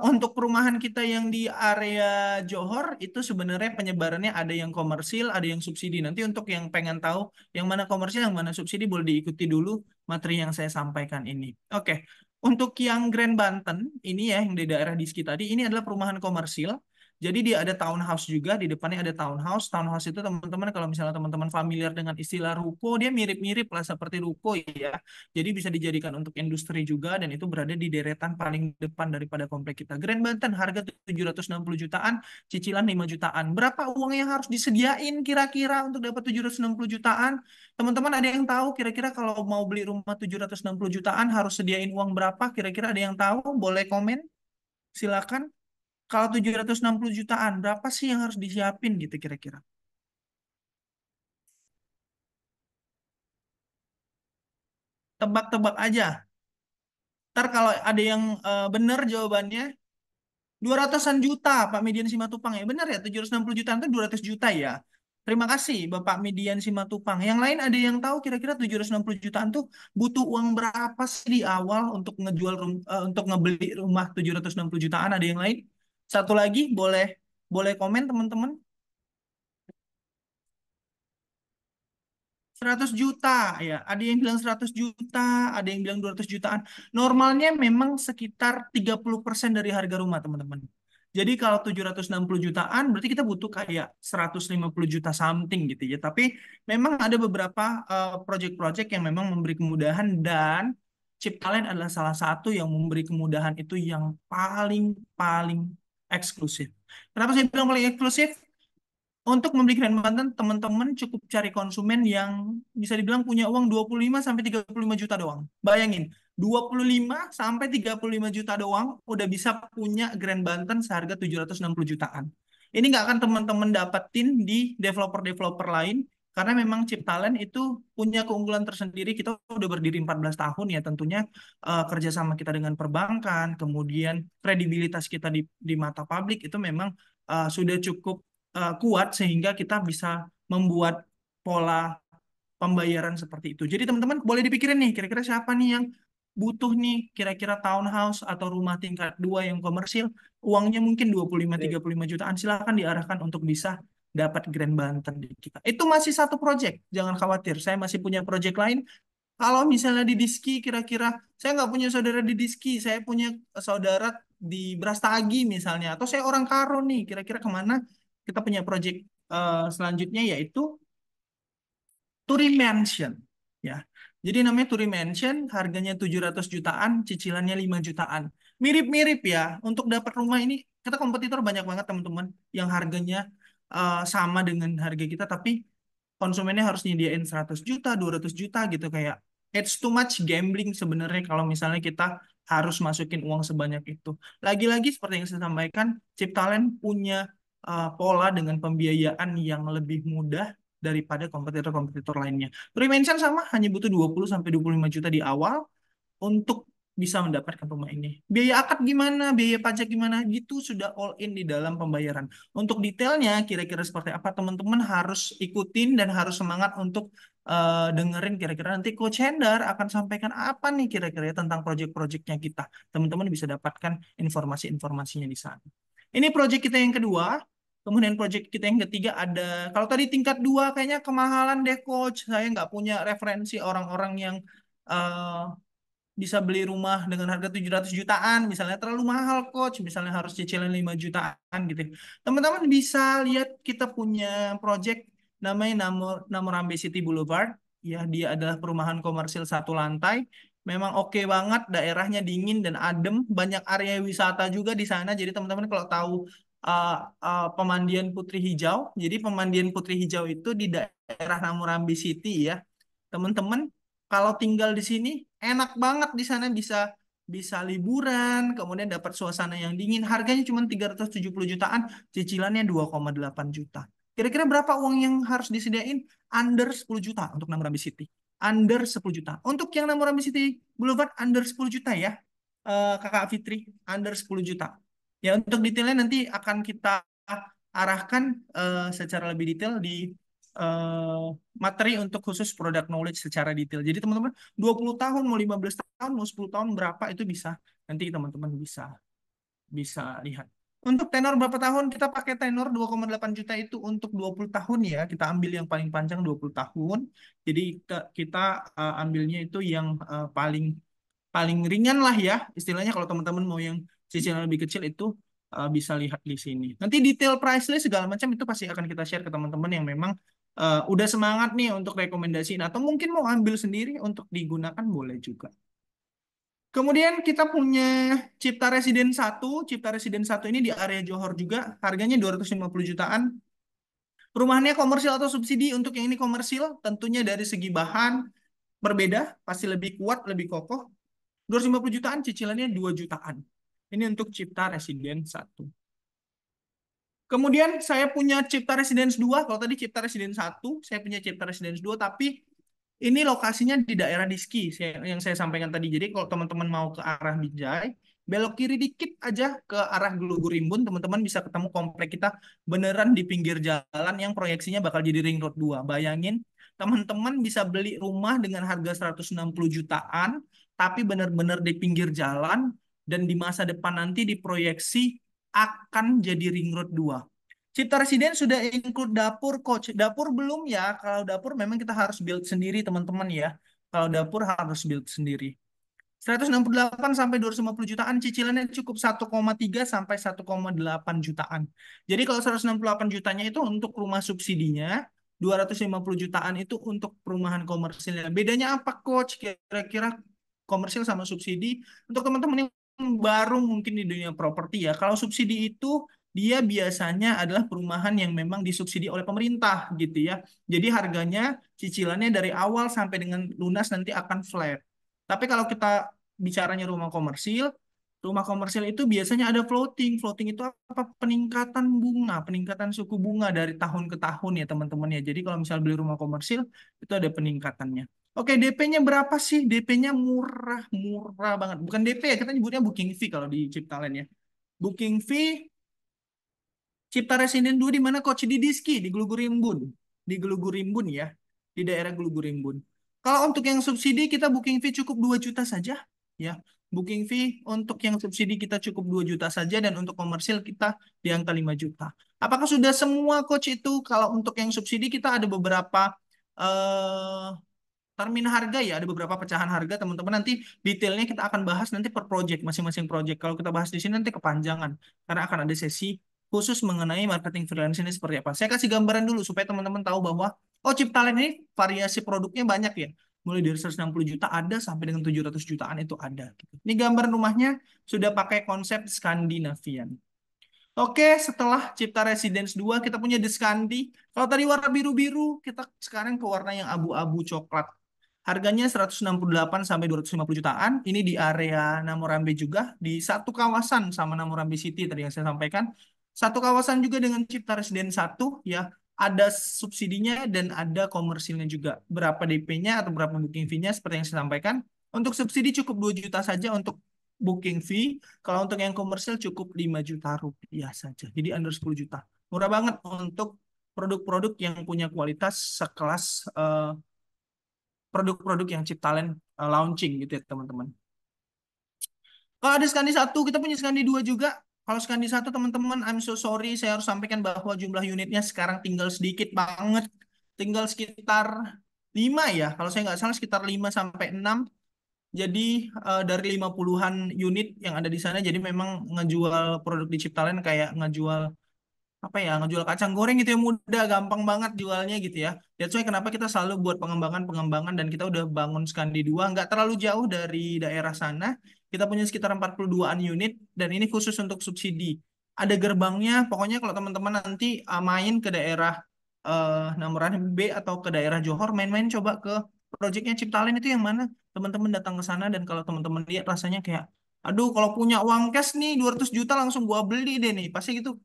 Untuk perumahan kita yang di area Johor itu sebenarnya penyebarannya ada yang komersil, ada yang subsidi. Nanti untuk yang pengen tahu yang mana komersil, yang mana subsidi boleh diikuti dulu materi yang saya sampaikan ini. Oke. Untuk yang Grand Banten, ini ya yang di daerah Diski tadi, ini adalah perumahan komersil. Jadi dia ada townhouse juga, di depannya ada townhouse. Townhouse itu teman-teman kalau misalnya teman-teman familiar dengan istilah ruko, dia mirip-mirip lah seperti ruko ya. Jadi bisa dijadikan untuk industri juga dan itu berada di deretan paling depan daripada komplek kita. Grand Banten harga 760 jutaan, cicilan 5 jutaan. Berapa uang yang harus disediain kira-kira untuk dapat 760 jutaan? Teman-teman ada yang tahu kira-kira kalau mau beli rumah 760 jutaan harus sediain uang berapa? Kira-kira ada yang tahu? Boleh komen? Silakan. Kalau 760 jutaan, berapa sih yang harus disiapin gitu kira-kira? Tebak-tebak aja. Ntar kalau ada yang benar jawabannya, 200-an juta Pak Median Simatupang ya. Benar ya, 760 jutaan itu 200 juta ya. Terima kasih Bapak Median Simatupang. Yang lain ada yang tahu kira-kira 760 jutaan tuh butuh uang berapa sih di awal untuk untuk ngebeli rumah 760 jutaan? Ada yang lain? Satu lagi boleh boleh komen teman-teman. 100 juta ya, ada yang bilang 100 juta, ada yang bilang 200 jutaan. Normalnya memang sekitar 30% dari harga rumah, teman-teman. Jadi kalau 760 jutaan berarti kita butuh kayak 150 juta something gitu ya. Tapi memang ada beberapa project-project yang memang memberi kemudahan dan Chiptalent adalah salah satu yang memberi kemudahan itu yang paling paling eksklusif. Kenapa saya bilang paling eksklusif? Untuk membeli Grand Banten, teman-teman cukup cari konsumen yang bisa dibilang punya uang 25 sampai 35 juta doang. Bayangin, 25 sampai 35 juta doang udah bisa punya Grand Banten seharga 760 jutaan. Ini nggak akan teman-teman dapetin di developer-developer lain karena memang Chiptalent itu punya keunggulan tersendiri. Kita udah berdiri 14 tahun ya tentunya kerjasama kita dengan perbankan, kemudian kredibilitas kita di mata publik itu memang sudah cukup kuat sehingga kita bisa membuat pola pembayaran seperti itu. Jadi teman-teman boleh dipikirin nih, kira-kira siapa nih yang butuh nih kira-kira townhouse atau rumah tingkat 2 yang komersil, uangnya mungkin 25-35 jutaan, silahkan diarahkan untuk bisa dapat Grand Banten di kita. Itu masih satu project, jangan khawatir. Saya masih punya project lain. Kalau misalnya di Diski, kira-kira saya nggak punya saudara di Diski, saya punya saudara di Brastagi misalnya, atau saya orang Karo nih, kira-kira kemana? Kita punya project selanjutnya yaitu Turi Mansion. Ya. Jadi namanya Turi Mansion, harganya 700 jutaan, cicilannya 5 jutaan. Mirip-mirip ya, untuk dapat rumah ini, kita kompetitor banyak banget teman-teman, yang harganya sama dengan harga kita, tapi konsumennya harus nyediain 100 juta, 200 juta gitu kayak it's too much gambling sebenarnya kalau misalnya kita harus masukin uang sebanyak itu. Lagi-lagi seperti yang saya sampaikan, Chiptalent punya pola dengan pembiayaan yang lebih mudah daripada kompetitor-kompetitor lainnya. Premention sama hanya butuh 20 sampai 25 juta di awal untuk bisa mendapatkan rumah ini. Biaya akad gimana, biaya pajak gimana, gitu sudah all in di dalam pembayaran. Untuk detailnya, kira-kira seperti apa, teman-teman harus ikutin dan harus semangat untuk dengerin kira-kira nanti Coach Hendar akan sampaikan apa nih kira-kira tentang project-projectnya kita. Teman-teman bisa dapatkan informasi-informasinya di sana. Ini project kita yang kedua. Kemudian project kita yang ketiga ada, kalau tadi tingkat 2 kayaknya kemahalan deh Coach. Saya nggak punya referensi orang-orang yang eh, bisa beli rumah dengan harga 700 jutaan, misalnya terlalu mahal coach, misalnya harus cicilan 5 jutaan gitu. Teman-teman bisa lihat kita punya project namanya Namorambe City Boulevard, ya dia adalah perumahan komersil satu lantai. Memang oke banget, daerahnya dingin dan adem, banyak area wisata juga di sana. Jadi teman-teman kalau tahu pemandian Putri Hijau, jadi pemandian Putri Hijau itu di daerah Namorambe City ya. Teman-teman kalau tinggal di sini enak banget di sana bisa bisa liburan, kemudian dapat suasana yang dingin. Harganya cuma 370 jutaan, cicilannya 2,8 juta. Kira-kira berapa uang yang harus disediain? Under 10 juta untuk Namorambi City. Under 10 juta. Untuk yang Namorambi City Boulevard under 10 juta ya. Kakak Fitri, under 10 juta. Ya untuk detailnya nanti akan kita arahkan secara lebih detail di eh, materi untuk khusus product knowledge secara detail. Jadi teman-teman 20 tahun, mau 15 tahun, mau 10 tahun berapa itu bisa. Nanti teman-teman bisa bisa lihat. Untuk tenor berapa tahun? Kita pakai tenor 2,8 juta itu untuk 20 tahun ya. Kita ambil yang paling panjang 20 tahun. Jadi kita ambilnya itu yang paling paling ringan lah ya. Istilahnya kalau teman-teman mau yang cicilan lebih kecil itu bisa lihat di sini. Nanti detail price list segala macam itu pasti akan kita share ke teman-teman yang memang udah semangat nih untuk rekomendasiin atau mungkin mau ambil sendiri untuk digunakan boleh juga. Kemudian kita punya Cipta Residen 1. Cipta Residen 1 ini di area Johor juga. Harganya 250 jutaan. Perumahannya komersil atau subsidi. Untuk yang ini komersil, tentunya dari segi bahan berbeda. Pasti lebih kuat, lebih kokoh. 250 jutaan, cicilannya 2 jutaan. Ini untuk Cipta Residen 1. Kemudian saya punya Cipta Residence 2. Kalau tadi Cipta Residence 1, saya punya Cipta Residence 2, tapi ini lokasinya di daerah Diski yang saya sampaikan tadi. Jadi kalau teman-teman mau ke arah Binjai, belok kiri dikit aja ke arah Gelugurimbun, teman-teman bisa ketemu komplek kita beneran di pinggir jalan yang proyeksinya bakal jadi Ring Road 2. Bayangin, teman-teman bisa beli rumah dengan harga 160 jutaan, tapi bener-bener di pinggir jalan, dan di masa depan nanti diproyeksi akan jadi Ring Road 2. Cipta Residen sudah include dapur, coach. Dapur belum ya. Kalau dapur memang kita harus build sendiri, teman-teman ya. Kalau dapur harus build sendiri. 168 sampai 250 jutaan, cicilannya cukup 1,3 sampai 1,8 jutaan. Jadi kalau 168 jutanya itu untuk rumah subsidinya, 250 jutaan itu untuk perumahan komersilnya. Bedanya apa, coach? Kira-kira komersil sama subsidi. Untuk teman-teman yang baru mungkin di dunia properti ya, kalau subsidi itu dia biasanya adalah perumahan yang memang disubsidi oleh pemerintah gitu ya. Jadi harganya cicilannya dari awal sampai dengan lunas nanti akan flat. Tapi kalau kita bicaranya rumah komersil itu biasanya ada floating. Floating itu apa? Peningkatan bunga, peningkatan suku bunga dari tahun ke tahun ya teman-teman ya. Jadi kalau misal beli rumah komersil itu ada peningkatannya. Oke, DP-nya berapa sih? DP-nya murah, murah banget. Bukan DP ya, kita nyebutnya booking fee kalau di Ciptalent ya. Booking fee Cipta Residen 2 di mana, coach? Di Diski, di Gelugurimbun. Di Gelugurimbun ya, di daerah Gelugurimbun. Kalau untuk yang subsidi kita booking fee cukup 2 juta saja ya. Booking fee untuk yang subsidi kita cukup 2 juta saja dan untuk komersil kita di angka 5 juta. Apakah sudah semua, coach? Itu kalau untuk yang subsidi kita ada beberapa eh termin harga ya, ada beberapa pecahan harga teman-teman. Nanti detailnya kita akan bahas nanti per project, masing-masing project. Kalau kita bahas di sini nanti kepanjangan karena akan ada sesi khusus mengenai marketing freelance ini seperti apa. Saya kasih gambaran dulu supaya teman-teman tahu bahwa oh, Ciptalent ini variasi produknya banyak ya. Mulai dari 160 juta ada sampai dengan 700 jutaan itu ada gitu. Ini gambar rumahnya sudah pakai konsep Skandinavian. Oke, setelah Cipta Residence 2 kita punya The Scandi. Kalau tadi warna biru-biru, kita sekarang ke warna yang abu-abu coklat. Harganya 168 sampai 250 jutaan. Ini di area Namorambe juga, di satu kawasan sama Namorambe City tadi yang saya sampaikan. Satu kawasan juga dengan Cipta Residence 1 ya. Ada subsidinya dan ada komersilnya juga. Berapa DP-nya atau berapa booking fee-nya seperti yang saya sampaikan. Untuk subsidi cukup 2 juta saja untuk booking fee. Kalau untuk yang komersil cukup 5 juta rupiah saja. Jadi under 10 juta. Murah banget untuk produk-produk yang punya kualitas sekelas produk-produk yang Ciptalent launching gitu ya teman-teman. Kalau ada Skandi 1, kita punya Skandi 2 juga. Kalau Skandi 1 teman-teman, I'm so sorry, saya harus sampaikan bahwa jumlah unitnya sekarang tinggal sedikit banget. Tinggal sekitar 5 ya, kalau saya nggak salah sekitar 5 sampai 6. Jadi dari 50-an unit yang ada di sana, jadi memang ngejual produk di Ciptalent kayak ngejual apa ya, ngejual kacang goreng gitu ya, mudah, gampang banget jualnya gitu ya. That's why kenapa kita selalu buat pengembangan-pengembangan dan kita udah bangun Skandi 2 nggak terlalu jauh dari daerah sana. Kita punya sekitar 42-an unit dan ini khusus untuk subsidi. Ada gerbangnya, pokoknya kalau teman-teman nanti main ke daerah Namorambe atau ke daerah Johor, main-main coba ke proyeknya Ciptalent itu yang mana? Teman-teman datang ke sana dan kalau teman-teman lihat rasanya kayak, aduh kalau punya uang cash nih 200 juta langsung gua beli deh nih. Pasti gitu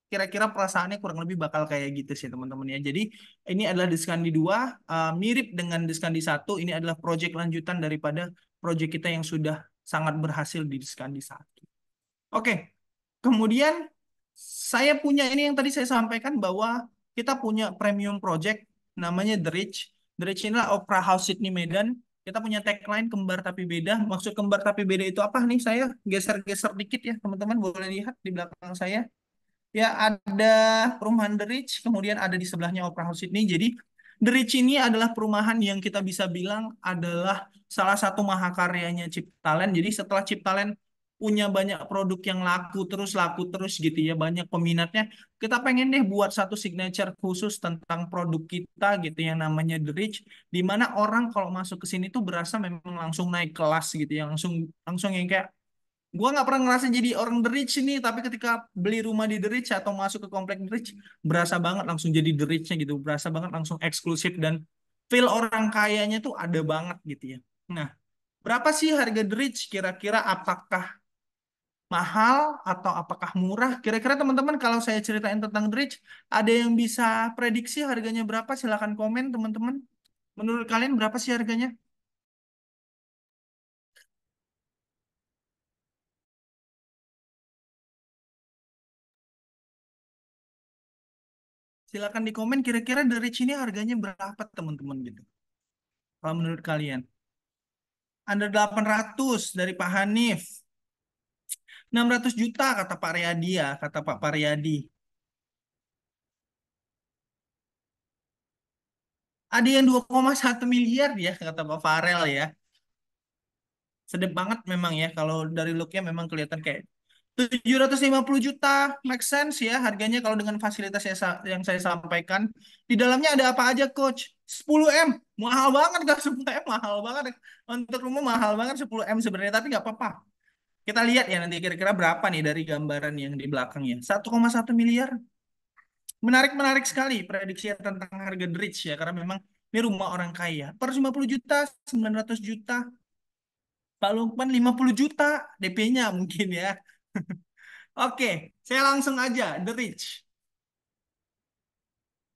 kira-kira perasaannya kurang lebih bakal kayak gitu sih teman-teman ya. Jadi ini adalah Diskandi 2 mirip dengan Diskandi 1. Ini adalah proyek lanjutan daripada proyek kita yang sudah sangat berhasil di Diskandi 1. Oke. Kemudian saya punya ini yang tadi saya sampaikan bahwa kita punya premium project namanya The Ridge. The Ridge inilah Opera House Sydney Medan. Kita punya tagline kembar tapi beda. Maksud kembar tapi beda itu apa nih? Saya geser-geser dikit ya teman-teman, boleh lihat di belakang saya. Ya, ada perumahan The Ridge, kemudian ada di sebelahnya Opera House Sydney. Jadi, The Ridge ini adalah perumahan yang kita bisa bilang adalah salah satu mahakaryanya Ciptalent. Jadi, setelah Ciptalent punya banyak produk yang laku terus gitu ya, banyak peminatnya. Kita pengen deh buat satu signature khusus tentang produk kita gitu yang namanya The Rich, di mana orang kalau masuk ke sini tuh berasa memang langsung naik kelas gitu ya, langsung langsung yang kayak gua nggak pernah ngerasa jadi orang The Rich ini, tapi ketika beli rumah di The Rich atau masuk ke komplek The Rich, berasa banget langsung jadi The Rich-nya gitu, berasa banget langsung eksklusif dan feel orang kayanya tuh ada banget gitu ya. Nah, berapa sih harga The Rich? Kira-kira apakah mahal atau apakah murah? Kira-kira teman-teman kalau saya ceritain tentang The Rich, ada yang bisa prediksi harganya berapa? Silahkan komen teman-teman. Menurut kalian berapa sih harganya? Silahkan di komen kira-kira The Rich ini harganya berapa teman-teman gitu. Kalau menurut kalian? Under 800 dari Pak Hanif. 600 juta kata Pak Riyadi ya, kata Pak Pariyadi. Ada yang 2,1 miliar ya, kata Pak Farel ya. Sedep banget memang ya, kalau dari looknya memang kelihatan kayak 750 juta, make sense ya harganya kalau dengan fasilitas yang saya sampaikan. Di dalamnya ada apa aja, Coach? 10M, mahal banget gak 10M, mahal banget. Untuk rumah mahal banget 10M sebenarnya, tapi nggak apa-apa. Kita lihat ya nanti kira-kira berapa nih dari gambaran yang di belakangnya. 1,1 miliar. Menarik-menarik sekali prediksi tentang harga The Rich ya, karena memang ini rumah orang kaya. Per 50 juta, 900 juta. Pak Lukman 50 juta DP-nya mungkin ya. Oke, saya langsung aja. The Rich.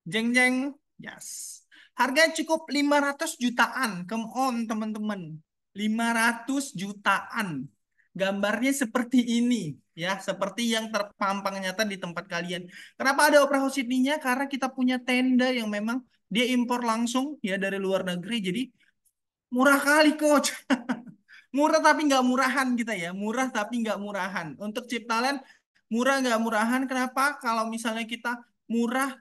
Jeng jeng. Yes. Harganya cukup 500 jutaan. Come on teman-teman. 500 jutaan. Gambarnya seperti ini ya, seperti yang terpampang nyata di tempat kalian. Kenapa ada Opera House Sydney-nya? Karena kita punya tenda yang memang dia impor langsung ya dari luar negeri. Jadi murah kali, Coach. Murah tapi nggak murahan kita ya. Murah tapi nggak murahan. Untuk Ciptaland murah nggak murahan. Kenapa? Kalau misalnya kita murah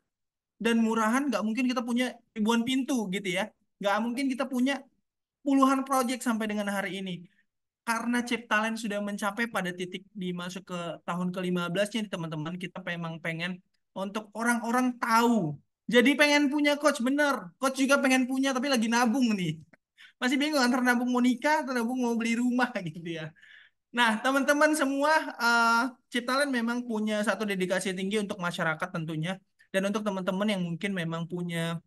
dan murahan, nggak mungkin kita punya ribuan pintu gitu ya. Nggak mungkin kita punya puluhan proyek sampai dengan hari ini. Karena Ciptaland sudah mencapai pada titik dimasuk ke tahun ke-15-nya nih teman-teman, kita memang pengen untuk orang-orang tahu. Jadi pengen punya coach, bener. Coach juga pengen punya, tapi lagi nabung nih. Masih bingung antara nabung mau nikah atau nabung mau beli rumah gitu ya. Nah, teman-teman semua, Ciptaland memang punya satu dedikasi tinggi untuk masyarakat tentunya. Dan untuk teman-teman yang mungkin memang punya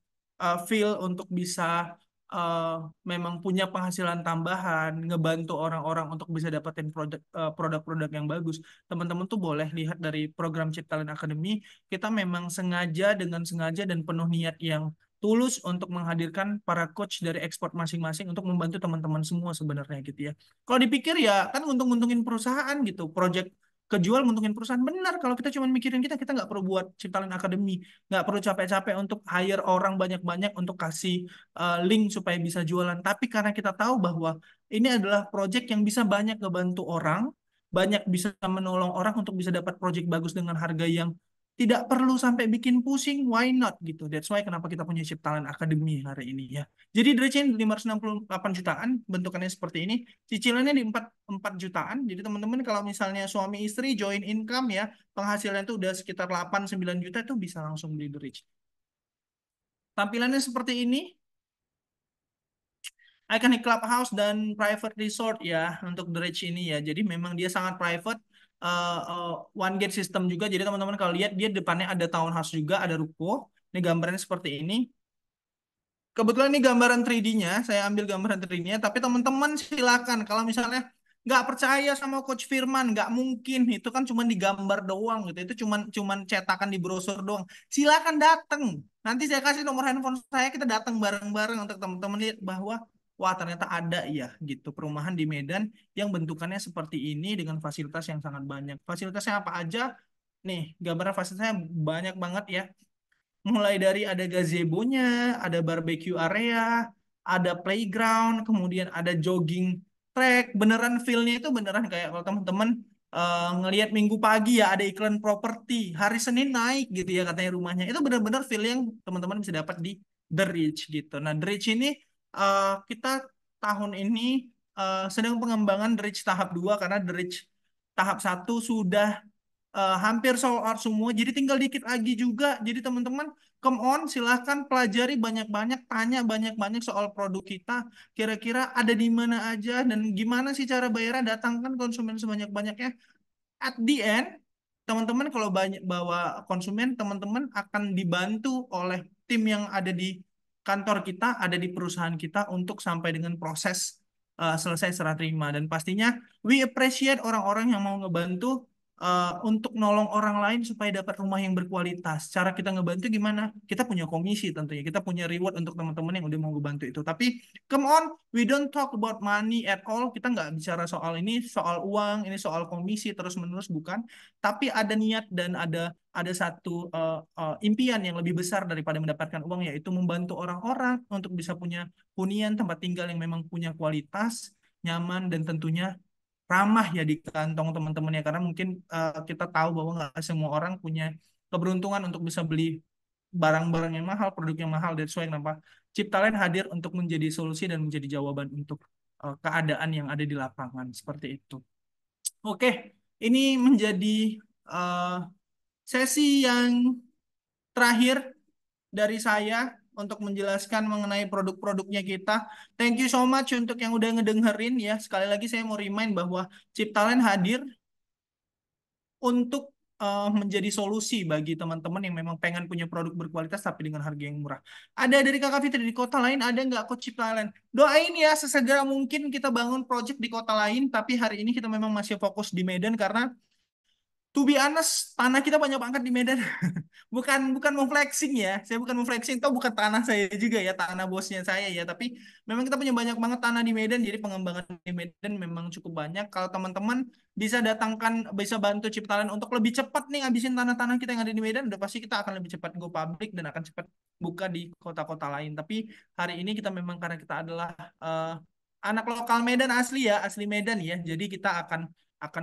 feel untuk bisa eh, memang punya penghasilan tambahan, ngebantu orang-orang untuk bisa dapetin produk-produk yang bagus. Teman-teman tuh boleh lihat dari program Ciptaland Academy, kita memang sengaja dengan sengaja dan penuh niat yang tulus untuk menghadirkan para coach dari ekspor masing-masing untuk membantu teman-teman semua sebenarnya gitu ya. Kalau dipikir ya kan untung-untungin perusahaan gitu, project kejual nguntungin perusahaan benar. Kalau kita cuma mikirin kita nggak perlu buat Ciptaland Academy, nggak perlu capek-capek untuk hire orang banyak-banyak untuk kasih link supaya bisa jualan. Tapi karena kita tahu bahwa ini adalah project yang bisa banyak ngebantu orang, banyak bisa menolong orang untuk bisa dapat project bagus dengan harga yang tidak perlu sampai bikin pusing, why not gitu. That's why kenapa kita punya Ciptaland Academy hari ini ya. Jadi dari chain 568 jutaan, bentukannya seperti ini. Cicilannya di 4 jutaan. Jadi teman-teman kalau misalnya suami istri join income ya, penghasilan itu udah sekitar 8-9 juta itu bisa langsung beli The Rich. Tampilannya seperti ini. Iconic Clubhouse dan private resort ya untuk The Rich ini ya. Jadi memang dia sangat private. One gate system juga. Jadi teman-teman kalau lihat dia depannya ada townhouse juga, ada ruko. Ini gambarnya seperti ini. Kebetulan ini gambaran 3D-nya, saya ambil gambaran 3D-nya, tapi teman-teman silakan kalau misalnya nggak percaya sama Coach Firman, nggak mungkin, itu kan cuma digambar doang gitu, itu cuman cetakan di brosur doang. Silakan datang. Nanti saya kasih nomor handphone saya, kita datang bareng-bareng untuk teman-teman lihat bahwa wah ternyata ada ya gitu perumahan di Medan yang bentukannya seperti ini dengan fasilitas yang sangat banyak. Fasilitasnya apa aja? Nih, gambaran fasilitasnya banyak banget ya. Mulai dari ada gazebo-nya, ada barbecue area, ada playground, kemudian ada jogging track. Beneran feel-nya itu beneran kayak kalau teman-teman ngelihat minggu pagi ya ada iklan properti. Hari Senin naik gitu ya katanya rumahnya. Itu bener-bener feel yang teman-teman bisa dapat di The Ridge gitu. Nah, The Ridge ini kita tahun ini sedang pengembangan The Ridge tahap 2 karena The Ridge tahap 1 sudah hampir sold out semua. Jadi tinggal dikit lagi juga. Jadi teman-teman, come on, silahkan pelajari banyak-banyak, tanya banyak-banyak soal produk kita. Kira-kira ada di mana aja dan gimana sih cara bayarnya? Datangkan konsumen sebanyak-banyaknya. At the end, teman-teman kalau banyak bawa konsumen, teman-teman akan dibantu oleh tim yang ada di kantor kita, ada di perusahaan kita untuk sampai dengan proses selesai serah terima. Dan pastinya we appreciate orang-orang yang mau ngebantu untuk nolong orang lain supaya dapat rumah yang berkualitas. Cara kita ngebantu gimana? Kita punya komisi tentunya, kita punya reward untuk teman-teman yang udah mau ngebantu itu. Tapi come on, we don't talk about money at all. Kita nggak bicara soal ini, soal uang, ini soal komisi terus-menerus, bukan. Tapi ada niat dan ada satu impian yang lebih besar daripada mendapatkan uang, yaitu membantu orang-orang untuk bisa punya hunian tempat tinggal yang memang punya kualitas, nyaman, dan tentunya ramah ya di kantong teman-teman ya. Karena mungkin kita tahu bahwa nggak semua orang punya keberuntungan untuk bisa beli barang-barang yang mahal, produk yang mahal. That's why kenapa Ciptalent hadir untuk menjadi solusi dan menjadi jawaban untuk keadaan yang ada di lapangan seperti itu. Oke, ini menjadi uh, sesi yang terakhir dari saya untuk menjelaskan mengenai produk-produknya kita. Thank you so much untuk yang udah ngedengerin ya. Sekali lagi saya mau remind bahwa Ciptalent hadir untuk menjadi solusi bagi teman-teman yang memang pengen punya produk berkualitas tapi dengan harga yang murah. Ada dari Kakak Fitri di kota lain, ada nggak Coach Ciptalent? Doain ya sesegera mungkin kita bangun project di kota lain, tapi hari ini kita memang masih fokus di Medan karena to be honest, tanah kita banyak banget di Medan. Bukan mau flexing ya. Saya bukan mau flexing, toh bukan tanah saya juga ya, tanah bosnya saya ya. Tapi memang kita punya banyak banget tanah di Medan, jadi pengembangan di Medan memang cukup banyak. Kalau teman-teman bisa bantu Ciptalent untuk lebih cepat nih ngabisin tanah-tanah kita yang ada di Medan, udah pasti kita akan lebih cepat go public dan akan cepat buka di kota-kota lain. Tapi hari ini kita memang karena kita adalah anak lokal Medan asli ya, asli Medan ya. Jadi kita akan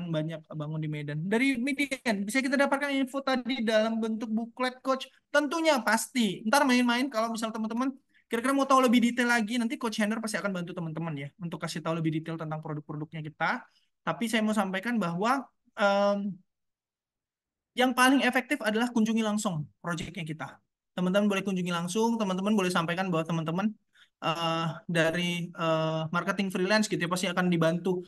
banyak bangun di Medan. Dari Median, bisa kita dapatkan info tadi dalam bentuk buklet, Coach? Tentunya pasti. Ntar main-main kalau misal teman-teman kira-kira mau tahu lebih detail lagi, nanti Coach Hendra pasti akan bantu teman-teman ya untuk kasih tahu lebih detail tentang produk-produknya kita. Tapi saya mau sampaikan bahwa em, yang paling efektif adalah kunjungi langsung proyeknya kita. Teman-teman boleh kunjungi langsung, teman-teman boleh sampaikan bahwa teman-teman dari marketing freelance gitu ya, pasti akan dibantu.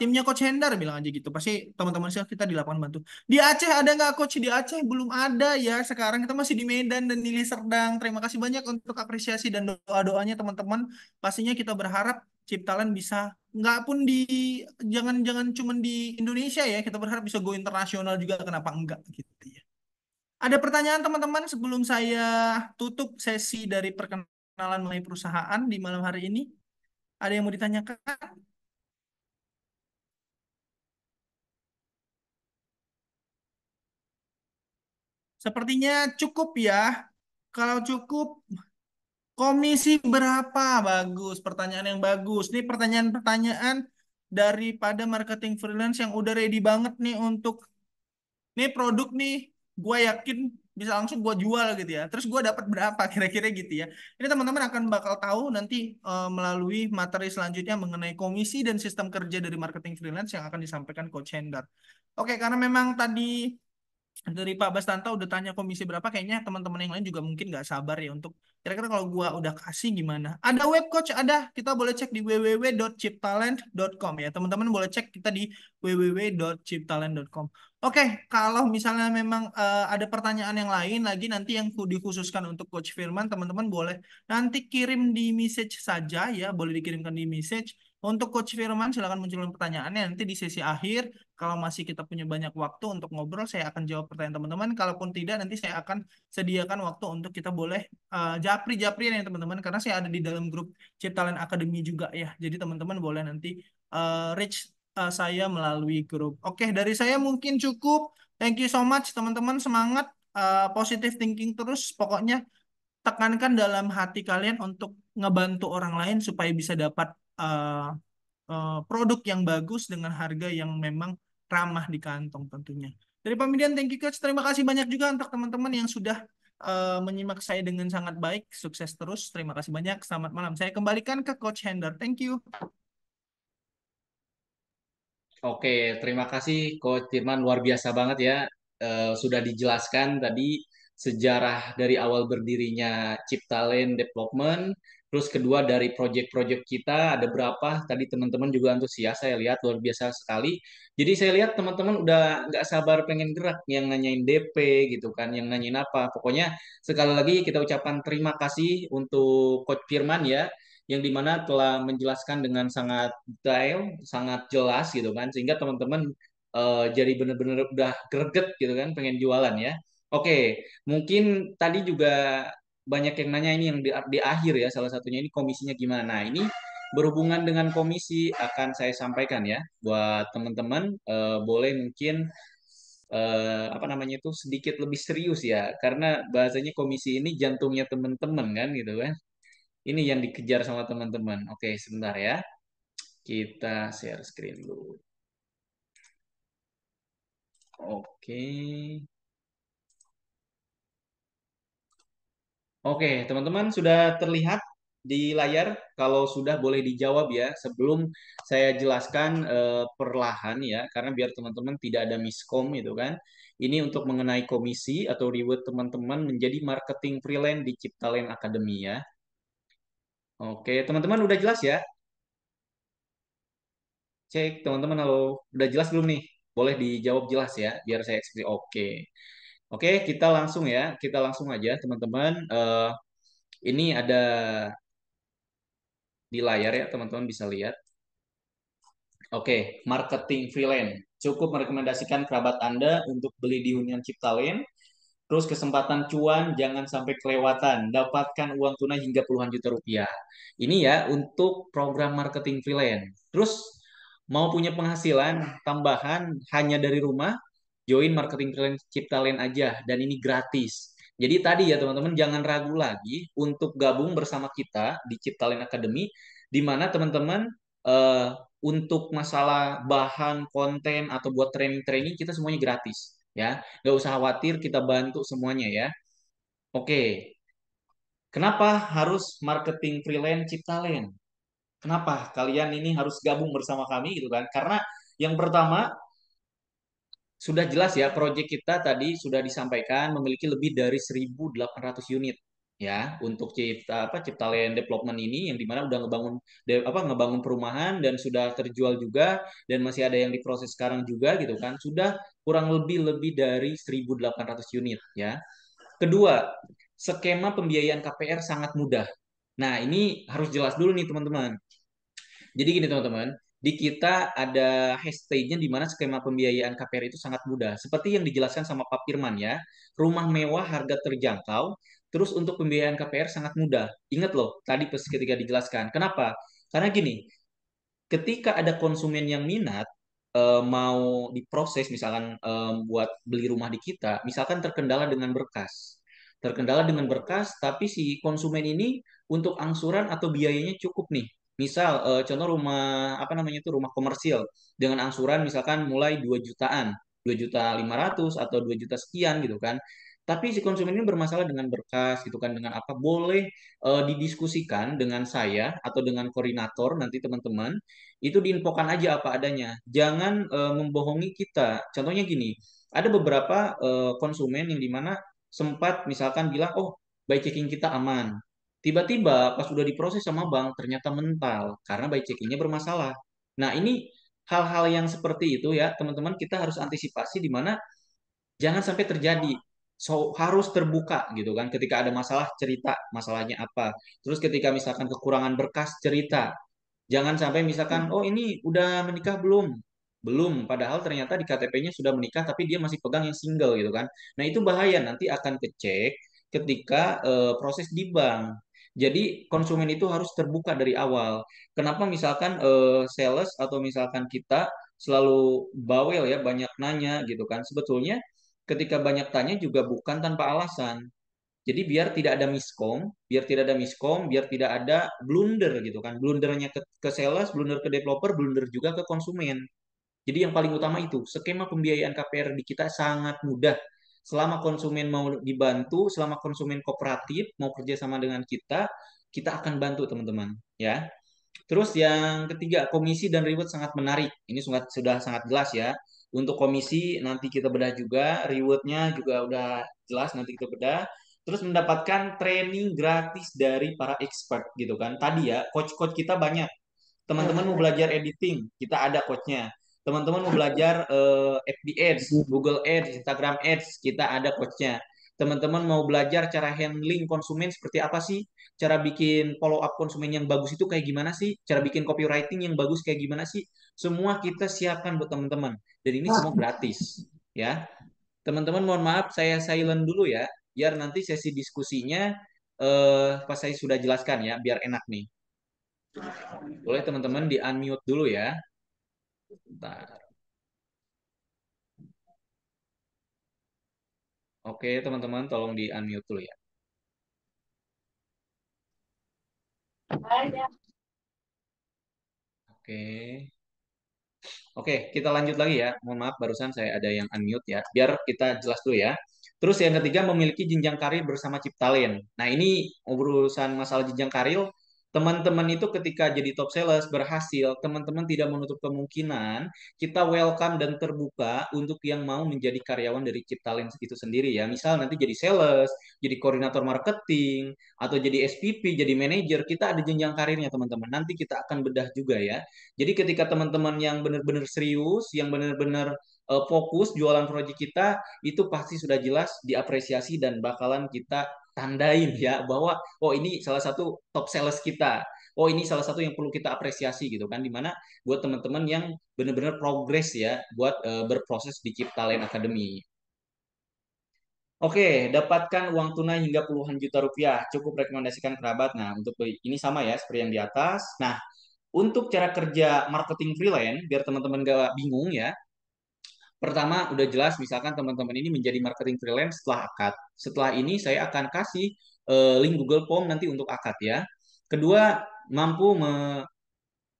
Timnya Coach Hendar bilang aja gitu. Pasti teman-teman sih kita di lapangan bantu. Di Aceh ada nggak Coach? Di Aceh belum ada ya. Sekarang kita masih di Medan dan di Deli Serdang. Terima kasih banyak untuk apresiasi dan doa-doanya teman-teman. Pastinya kita berharap Ciptalent bisa nggak pun jangan cuma di Indonesia ya. Kita berharap bisa go internasional juga. Kenapa enggak gitu ya. Ada pertanyaan teman-teman sebelum saya tutup sesi dari perkenalan mengenai perusahaan di malam hari ini? Ada yang mau ditanyakan? Sepertinya cukup ya. Kalau cukup, komisi berapa? Bagus, pertanyaan yang bagus. Ini pertanyaan-pertanyaan daripada marketing freelance yang udah ready banget nih untuk nih produk nih, gue yakin bisa langsung gue jual gitu ya. Terus gue dapat berapa kira-kira gitu ya. Ini teman-teman akan bakal tahu nanti melalui materi selanjutnya mengenai komisi dan sistem kerja dari marketing freelance yang akan disampaikan Coach Hendar. Oke, karena memang tadi dari Pak Bastanta udah tanya komisi berapa, kayaknya teman-teman yang lain juga mungkin nggak sabar ya untuk kira-kira kalau gua udah kasih gimana. Ada web coach, ada, kita boleh cek di www.ciptalent.com ya. Teman-teman boleh cek kita di www.ciptalent.com. Oke, kalau misalnya memang ada pertanyaan yang lain lagi nanti yang dikhususkan untuk Coach Firman, teman-teman boleh nanti kirim di message saja ya, boleh dikirimkan di message. Untuk Coach Firman, silakan munculkan pertanyaannya nanti di sesi akhir. Kalau masih kita punya banyak waktu untuk ngobrol, saya akan jawab pertanyaan teman-teman. Kalaupun tidak, nanti saya akan sediakan waktu untuk kita boleh japri-japrian ya teman-teman. Karena saya ada di dalam grup Ciptalent Academy juga ya. Jadi teman-teman boleh nanti reach saya melalui grup. Oke, dari saya mungkin cukup. Thank you so much teman-teman. Semangat, positive thinking terus. Pokoknya tekankan dalam hati kalian untuk ngebantu orang lain supaya bisa dapat produk yang bagus dengan harga yang memang ramah di kantong tentunya. Dari Pamidian, thank you Coach. Terima kasih banyak juga untuk teman-teman yang sudah menyimak saya dengan sangat baik. Sukses terus. Terima kasih banyak. Selamat malam. Saya kembalikan ke Coach Hendar. Thank you. Oke, terima kasih Coach Firman, luar biasa banget ya. Sudah dijelaskan tadi sejarah dari awal berdirinya Ciptalent Development, terus kedua dari proyek-proyek kita ada berapa? Tadi teman-teman juga antusias, saya lihat luar biasa sekali. Jadi saya lihat teman-teman udah nggak sabar pengen gerak, yang nanyain DP gitu kan, yang nanyain apa. Pokoknya sekali lagi kita ucapkan terima kasih untuk Coach Firman ya, yang dimana telah menjelaskan dengan sangat detail, sangat jelas gitu kan, sehingga teman-teman jadi benar-benar udah greget gitu kan, pengen jualan ya. Oke, mungkin tadi juga banyak yang nanya ini yang di akhir ya, salah satunya ini komisinya gimana. Nah, ini berhubungan dengan komisi akan saya sampaikan ya, buat teman-teman boleh mungkin apa namanya itu sedikit lebih serius ya, karena bahasanya komisi ini jantungnya teman-teman kan gitu kan. Ini yang dikejar sama teman-teman. Oke, sebentar ya. Kita share screen dulu. Oke. Oke, teman-teman sudah terlihat di layar? Kalau sudah boleh dijawab ya sebelum saya jelaskan perlahan ya, karena biar teman-teman tidak ada miskom itu kan. Ini untuk mengenai komisi atau reward teman-teman menjadi marketing freelance di Ciptalent Academy ya. Oke, teman-teman udah jelas ya? Cek, teman-teman, halo. Udah jelas belum nih? Boleh dijawab jelas ya, biar saya eksplisit. Oke. Oke, kita langsung ya. Kita langsung aja, teman-teman. Ini ada di layar ya, teman-teman bisa lihat. Oke, marketing freelance. Cukup merekomendasikan kerabat Anda untuk beli di Hunian Ciptalent. Terus kesempatan cuan jangan sampai kelewatan. Dapatkan uang tunai hingga puluhan juta rupiah. Ini ya untuk program marketing freelance. Terus mau punya penghasilan tambahan hanya dari rumah, join marketing freelance Ciptalent aja dan ini gratis. Jadi tadi ya teman-teman jangan ragu lagi untuk gabung bersama kita di Ciptalent Academy di mana teman-teman eh, untuk masalah bahan konten atau buat training-training kita semuanya gratis ya. Nggak usah khawatir, kita bantu semuanya ya. Oke, kenapa harus marketing freelance Ciptalent? Kenapa kalian ini harus gabung bersama kami gitu kan? Karena yang pertama sudah jelas ya, proyek kita tadi sudah disampaikan memiliki lebih dari 1.800 unit ya untuk Ciptalent Development ini yang dimana udah ngebangun perumahan dan sudah terjual juga dan masih ada yang diproses sekarang juga gitu kan, sudah kurang lebih dari 1.800 unit ya. Kedua, skema pembiayaan KPR sangat mudah. Nah, ini harus jelas dulu nih teman-teman. Jadi gini teman-teman, di kita ada hashtagnya di mana skema pembiayaan KPR itu sangat mudah. Seperti yang dijelaskan sama Pak Firman ya, rumah mewah harga terjangkau, terus untuk pembiayaan KPR sangat mudah. Ingat loh, tadi pas ketika dijelaskan. Kenapa? Karena gini, ketika ada konsumen yang minat, mau diproses misalkan buat beli rumah di kita, misalkan terkendala dengan berkas. Terkendala dengan berkas, tapi si konsumen ini untuk angsuran atau biayanya cukup nih. Misal contoh rumah apa namanya itu rumah komersil dengan angsuran misalkan mulai 2 jutaan, 2.500.000 atau 2 juta sekian gitu kan. Tapi si konsumen ini bermasalah dengan berkas gitu kan, dengan apa boleh didiskusikan dengan saya atau dengan koordinator nanti teman-teman itu diinfokan aja apa adanya. Jangan membohongi kita. Contohnya gini, ada beberapa konsumen yang dimana sempat misalkan bilang, oh by checking kita aman. Tiba-tiba pas sudah diproses sama bank ternyata mental karena by checkingnya bermasalah. Nah ini hal-hal yang seperti itu ya teman-teman kita harus antisipasi di mana jangan sampai terjadi. So, harus terbuka gitu kan. Ketika ada masalah cerita masalahnya apa. Terus ketika misalkan kekurangan berkas cerita. Jangan sampai misalkan, oh ini udah menikah belum? Belum, padahal ternyata di KTP-nya sudah menikah, tapi dia masih pegang yang single gitu kan. Nah itu bahaya, nanti akan kecek ketika proses di bank. Jadi konsumen itu harus terbuka dari awal. Kenapa misalkan sales atau misalkan kita selalu bawel ya, banyak nanya gitu kan. Sebetulnya ketika banyak tanya juga bukan tanpa alasan. Jadi biar tidak ada blunder gitu kan. Blundernya ke sales, blunder ke developer, blunder juga ke konsumen. Jadi yang paling utama itu, skema pembiayaan KPR di kita sangat mudah. Selama konsumen mau dibantu, selama konsumen kooperatif mau kerjasama dengan kita akan bantu teman-teman. Ya, Terus yang ketiga, komisi dan reward sangat menarik. Ini sudah sangat jelas ya. Untuk komisi nanti kita bedah juga, rewardnya juga udah jelas nanti kita bedah. Terus mendapatkan training gratis dari para expert gitu kan. Tadi ya, coach-coach kita banyak. Teman-teman mau belajar editing, kita ada coachnya. Teman-teman mau belajar FB Ads, Google Ads, Instagram Ads, kita ada coachnya. Teman-teman mau belajar cara handling konsumen seperti apa sih? Cara bikin follow up konsumen yang bagus itu kayak gimana sih? Cara bikin copywriting yang bagus kayak gimana sih? Semua kita siapkan buat teman-teman. Dan ini semua gratis, ya. Teman-teman mohon maaf saya silent dulu ya, biar nanti sesi diskusinya pas saya sudah jelaskan ya, biar enak nih. Boleh teman-teman di unmute dulu ya. Bentar. Oke, teman-teman tolong di unmute dulu ya. Oke. Oke, kita lanjut lagi ya. Mohon maaf barusan saya ada yang unmute ya. Biar kita jelas dulu ya. Terus yang ketiga memiliki jenjang karir bersama Ciptalent. Nah, ini urusan masalah jenjang karir. Teman-teman itu ketika jadi top sales berhasil, teman-teman tidak menutup kemungkinan kita welcome dan terbuka untuk yang mau menjadi karyawan dari Ciptalent itu sendiri ya. Misal nanti jadi sales, jadi koordinator marketing, atau jadi SPP, jadi manajer, kita ada jenjang karirnya teman-teman. Nanti kita akan bedah juga ya. Jadi ketika teman-teman yang benar-benar serius, yang benar-benar fokus jualan proyek kita, itu pasti sudah jelas diapresiasi dan bakalan kita tandain ya bahwa oh ini salah satu top sales kita. Oh ini salah satu yang perlu kita apresiasi gitu kan, dimana buat teman-teman yang benar-benar progres ya buat berproses di Ciptalent Academy. Oke, dapatkan uang tunai hingga puluhan juta rupiah. Cukup rekomendasikan kerabat. Nah, untuk ini sama ya seperti yang di atas. Nah, untuk cara kerja marketing freelance, biar teman-teman gak bingung ya. Pertama, udah jelas misalkan teman-teman ini menjadi marketing freelance setelah akad. Setelah ini saya akan kasih link Google Form nanti untuk akad ya. Kedua, mampu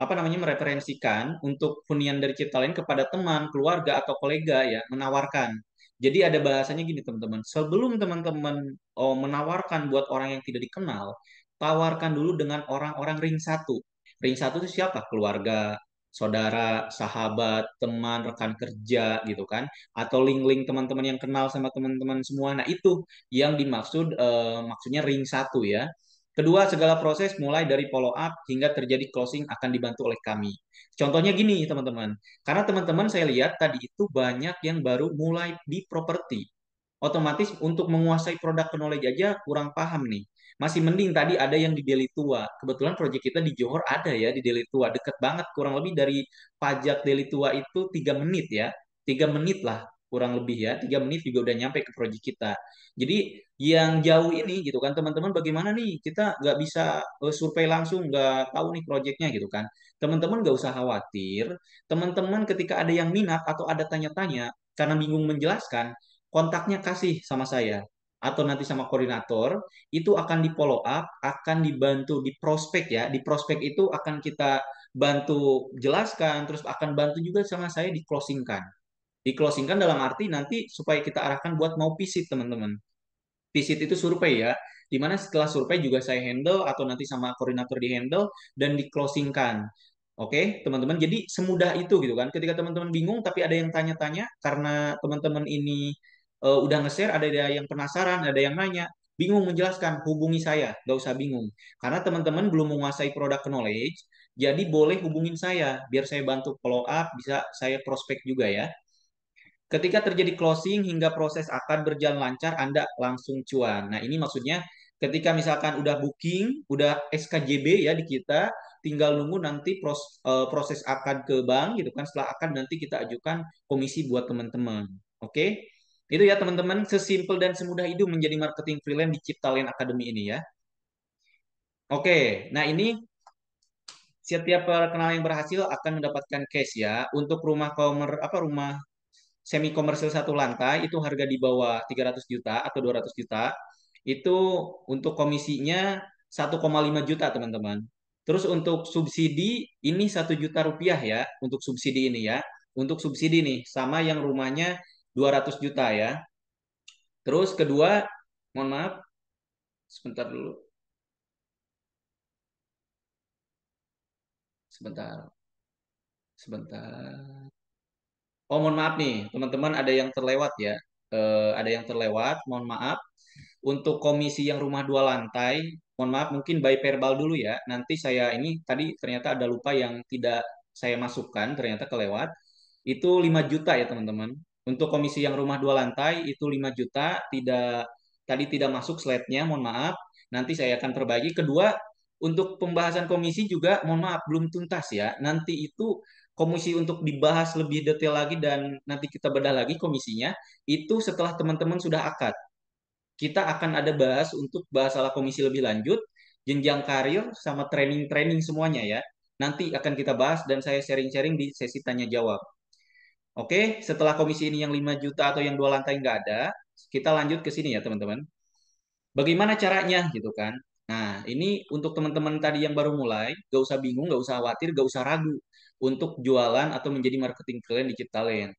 apa namanya mereferensikan untuk hunian dari Cipta Lain kepada teman, keluarga atau kolega ya, menawarkan. Jadi ada bahasanya gini teman-teman, sebelum teman-teman menawarkan buat orang yang tidak dikenal, tawarkan dulu dengan orang-orang ring satu. Ring satu itu siapa? Keluarga, saudara, sahabat, teman, rekan kerja gitu kan, atau link-link teman-teman yang kenal sama teman-teman semua. Nah itu yang dimaksud maksudnya ring satu ya. Kedua, segala proses mulai dari follow up hingga terjadi closing akan dibantu oleh kami. Contohnya gini, teman-teman. Karena teman-teman saya lihat tadi itu banyak yang baru mulai di properti. Otomatis untuk menguasai produk knowledge aja kurang paham nih. Masih mending tadi ada yang di Deli Tua. Kebetulan proyek kita di Johor ada ya di Deli Tua. Deket banget, kurang lebih dari pajak Deli Tua itu 3 menit ya. 3 menit lah kurang lebih ya. 3 menit juga udah nyampe ke proyek kita. Jadi yang jauh ini gitu kan teman-teman bagaimana nih kita nggak bisa survei langsung nggak tahu nih proyeknya gitu kan teman-teman nggak usah khawatir teman-teman ketika ada yang minat atau ada tanya-tanya karena bingung menjelaskan kontaknya kasih sama saya atau nanti sama koordinator itu akan di follow up akan dibantu di prospek ya di prospek itu akan kita bantu jelaskan terus akan bantu juga sama saya di closingkan dalam arti nanti supaya kita arahkan buat mau visit teman-teman. Visit itu survei ya, di mana setelah survei juga saya handle atau nanti sama koordinator di handle dan di closingkan. Oke, teman-teman. Jadi semudah itu gitu kan. Ketika teman-teman bingung tapi ada yang tanya-tanya karena teman-teman ini udah nge-share, ada yang penasaran, ada yang nanya, bingung menjelaskan, hubungi saya, nggak usah bingung. Karena teman-teman belum menguasai produk knowledge, jadi boleh hubungin saya, biar saya bantu follow up, bisa saya prospek juga ya. Ketika terjadi closing hingga proses akad berjalan lancar, Anda langsung cuan. Nah, ini maksudnya ketika misalkan udah booking, udah SKJB ya di kita, tinggal nunggu nanti proses akad ke bank gitu kan. Setelah akad nanti kita ajukan komisi buat teman-teman. Oke? Itu ya teman-teman, sesimpel dan semudah itu menjadi marketing freelance di Ciptalent Academy ini ya. Oke, nah ini setiap perkenalan yang berhasil akan mendapatkan cash ya. Untuk rumah semi komersil satu lantai itu harga di bawah 300 juta atau 200 juta itu untuk komisinya 1,5 juta teman-teman. Terus untuk subsidi ini 1 juta rupiah ya untuk subsidi ini ya. Untuk subsidi nih sama yang rumahnya 200 juta ya. Terus kedua, mohon maaf sebentar dulu. Sebentar, sebentar. Oh, mohon maaf nih, teman-teman ada yang terlewat ya. Ada yang terlewat, mohon maaf. Untuk komisi yang rumah 2 lantai, mohon maaf mungkin by verbal dulu ya. Nanti saya ini tadi ternyata ada lupa yang tidak saya masukkan, ternyata kelewat. Itu 5 juta ya teman-teman. Untuk komisi yang rumah 2 lantai itu 5 juta, tidak tadi tidak masuk slide-nya, mohon maaf. Nanti saya akan terbagi. Kedua, untuk pembahasan komisi juga mohon maaf belum tuntas ya. Nanti itu komisi untuk dibahas lebih detail lagi dan nanti kita bedah lagi komisinya itu setelah teman-teman sudah akad. Kita akan ada bahas untuk bahas ala komisi lebih lanjut, jenjang karir sama training-training semuanya ya. Nanti akan kita bahas dan saya sharing-sharing di sesi tanya jawab. Oke, setelah komisi ini yang 5 juta atau yang 2 lantai nggak ada, kita lanjut ke sini ya teman-teman. Bagaimana caranya gitu kan? Nah, ini untuk teman-teman tadi yang baru mulai, gak usah bingung, gak usah khawatir, gak usah ragu untuk jualan atau menjadi marketing kalian di Ciptalent.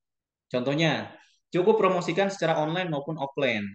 Contohnya, cukup promosikan secara online maupun offline.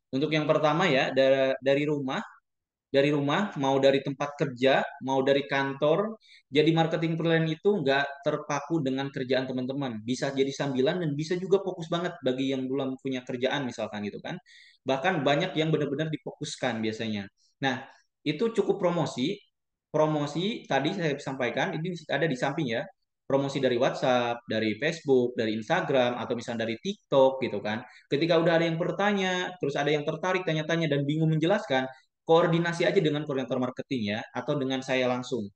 Untuk yang pertama ya, dari rumah, mau dari tempat kerja, mau dari kantor, jadi marketing freelance itu nggak terpaku dengan kerjaan teman-teman. Bisa jadi sambilan dan bisa juga fokus banget bagi yang belum punya kerjaan misalkan gitu kan. Bahkan banyak yang benar-benar difokuskan biasanya. Nah, itu cukup promosi. Promosi tadi saya sampaikan, ini ada di samping ya. Promosi dari WhatsApp, dari Facebook, dari Instagram, atau misalnya dari TikTok gitu kan. Ketika udah ada yang bertanya, terus ada yang tertarik tanya-tanya dan bingung menjelaskan, koordinasi aja dengan koordinator marketing ya atau dengan saya langsung.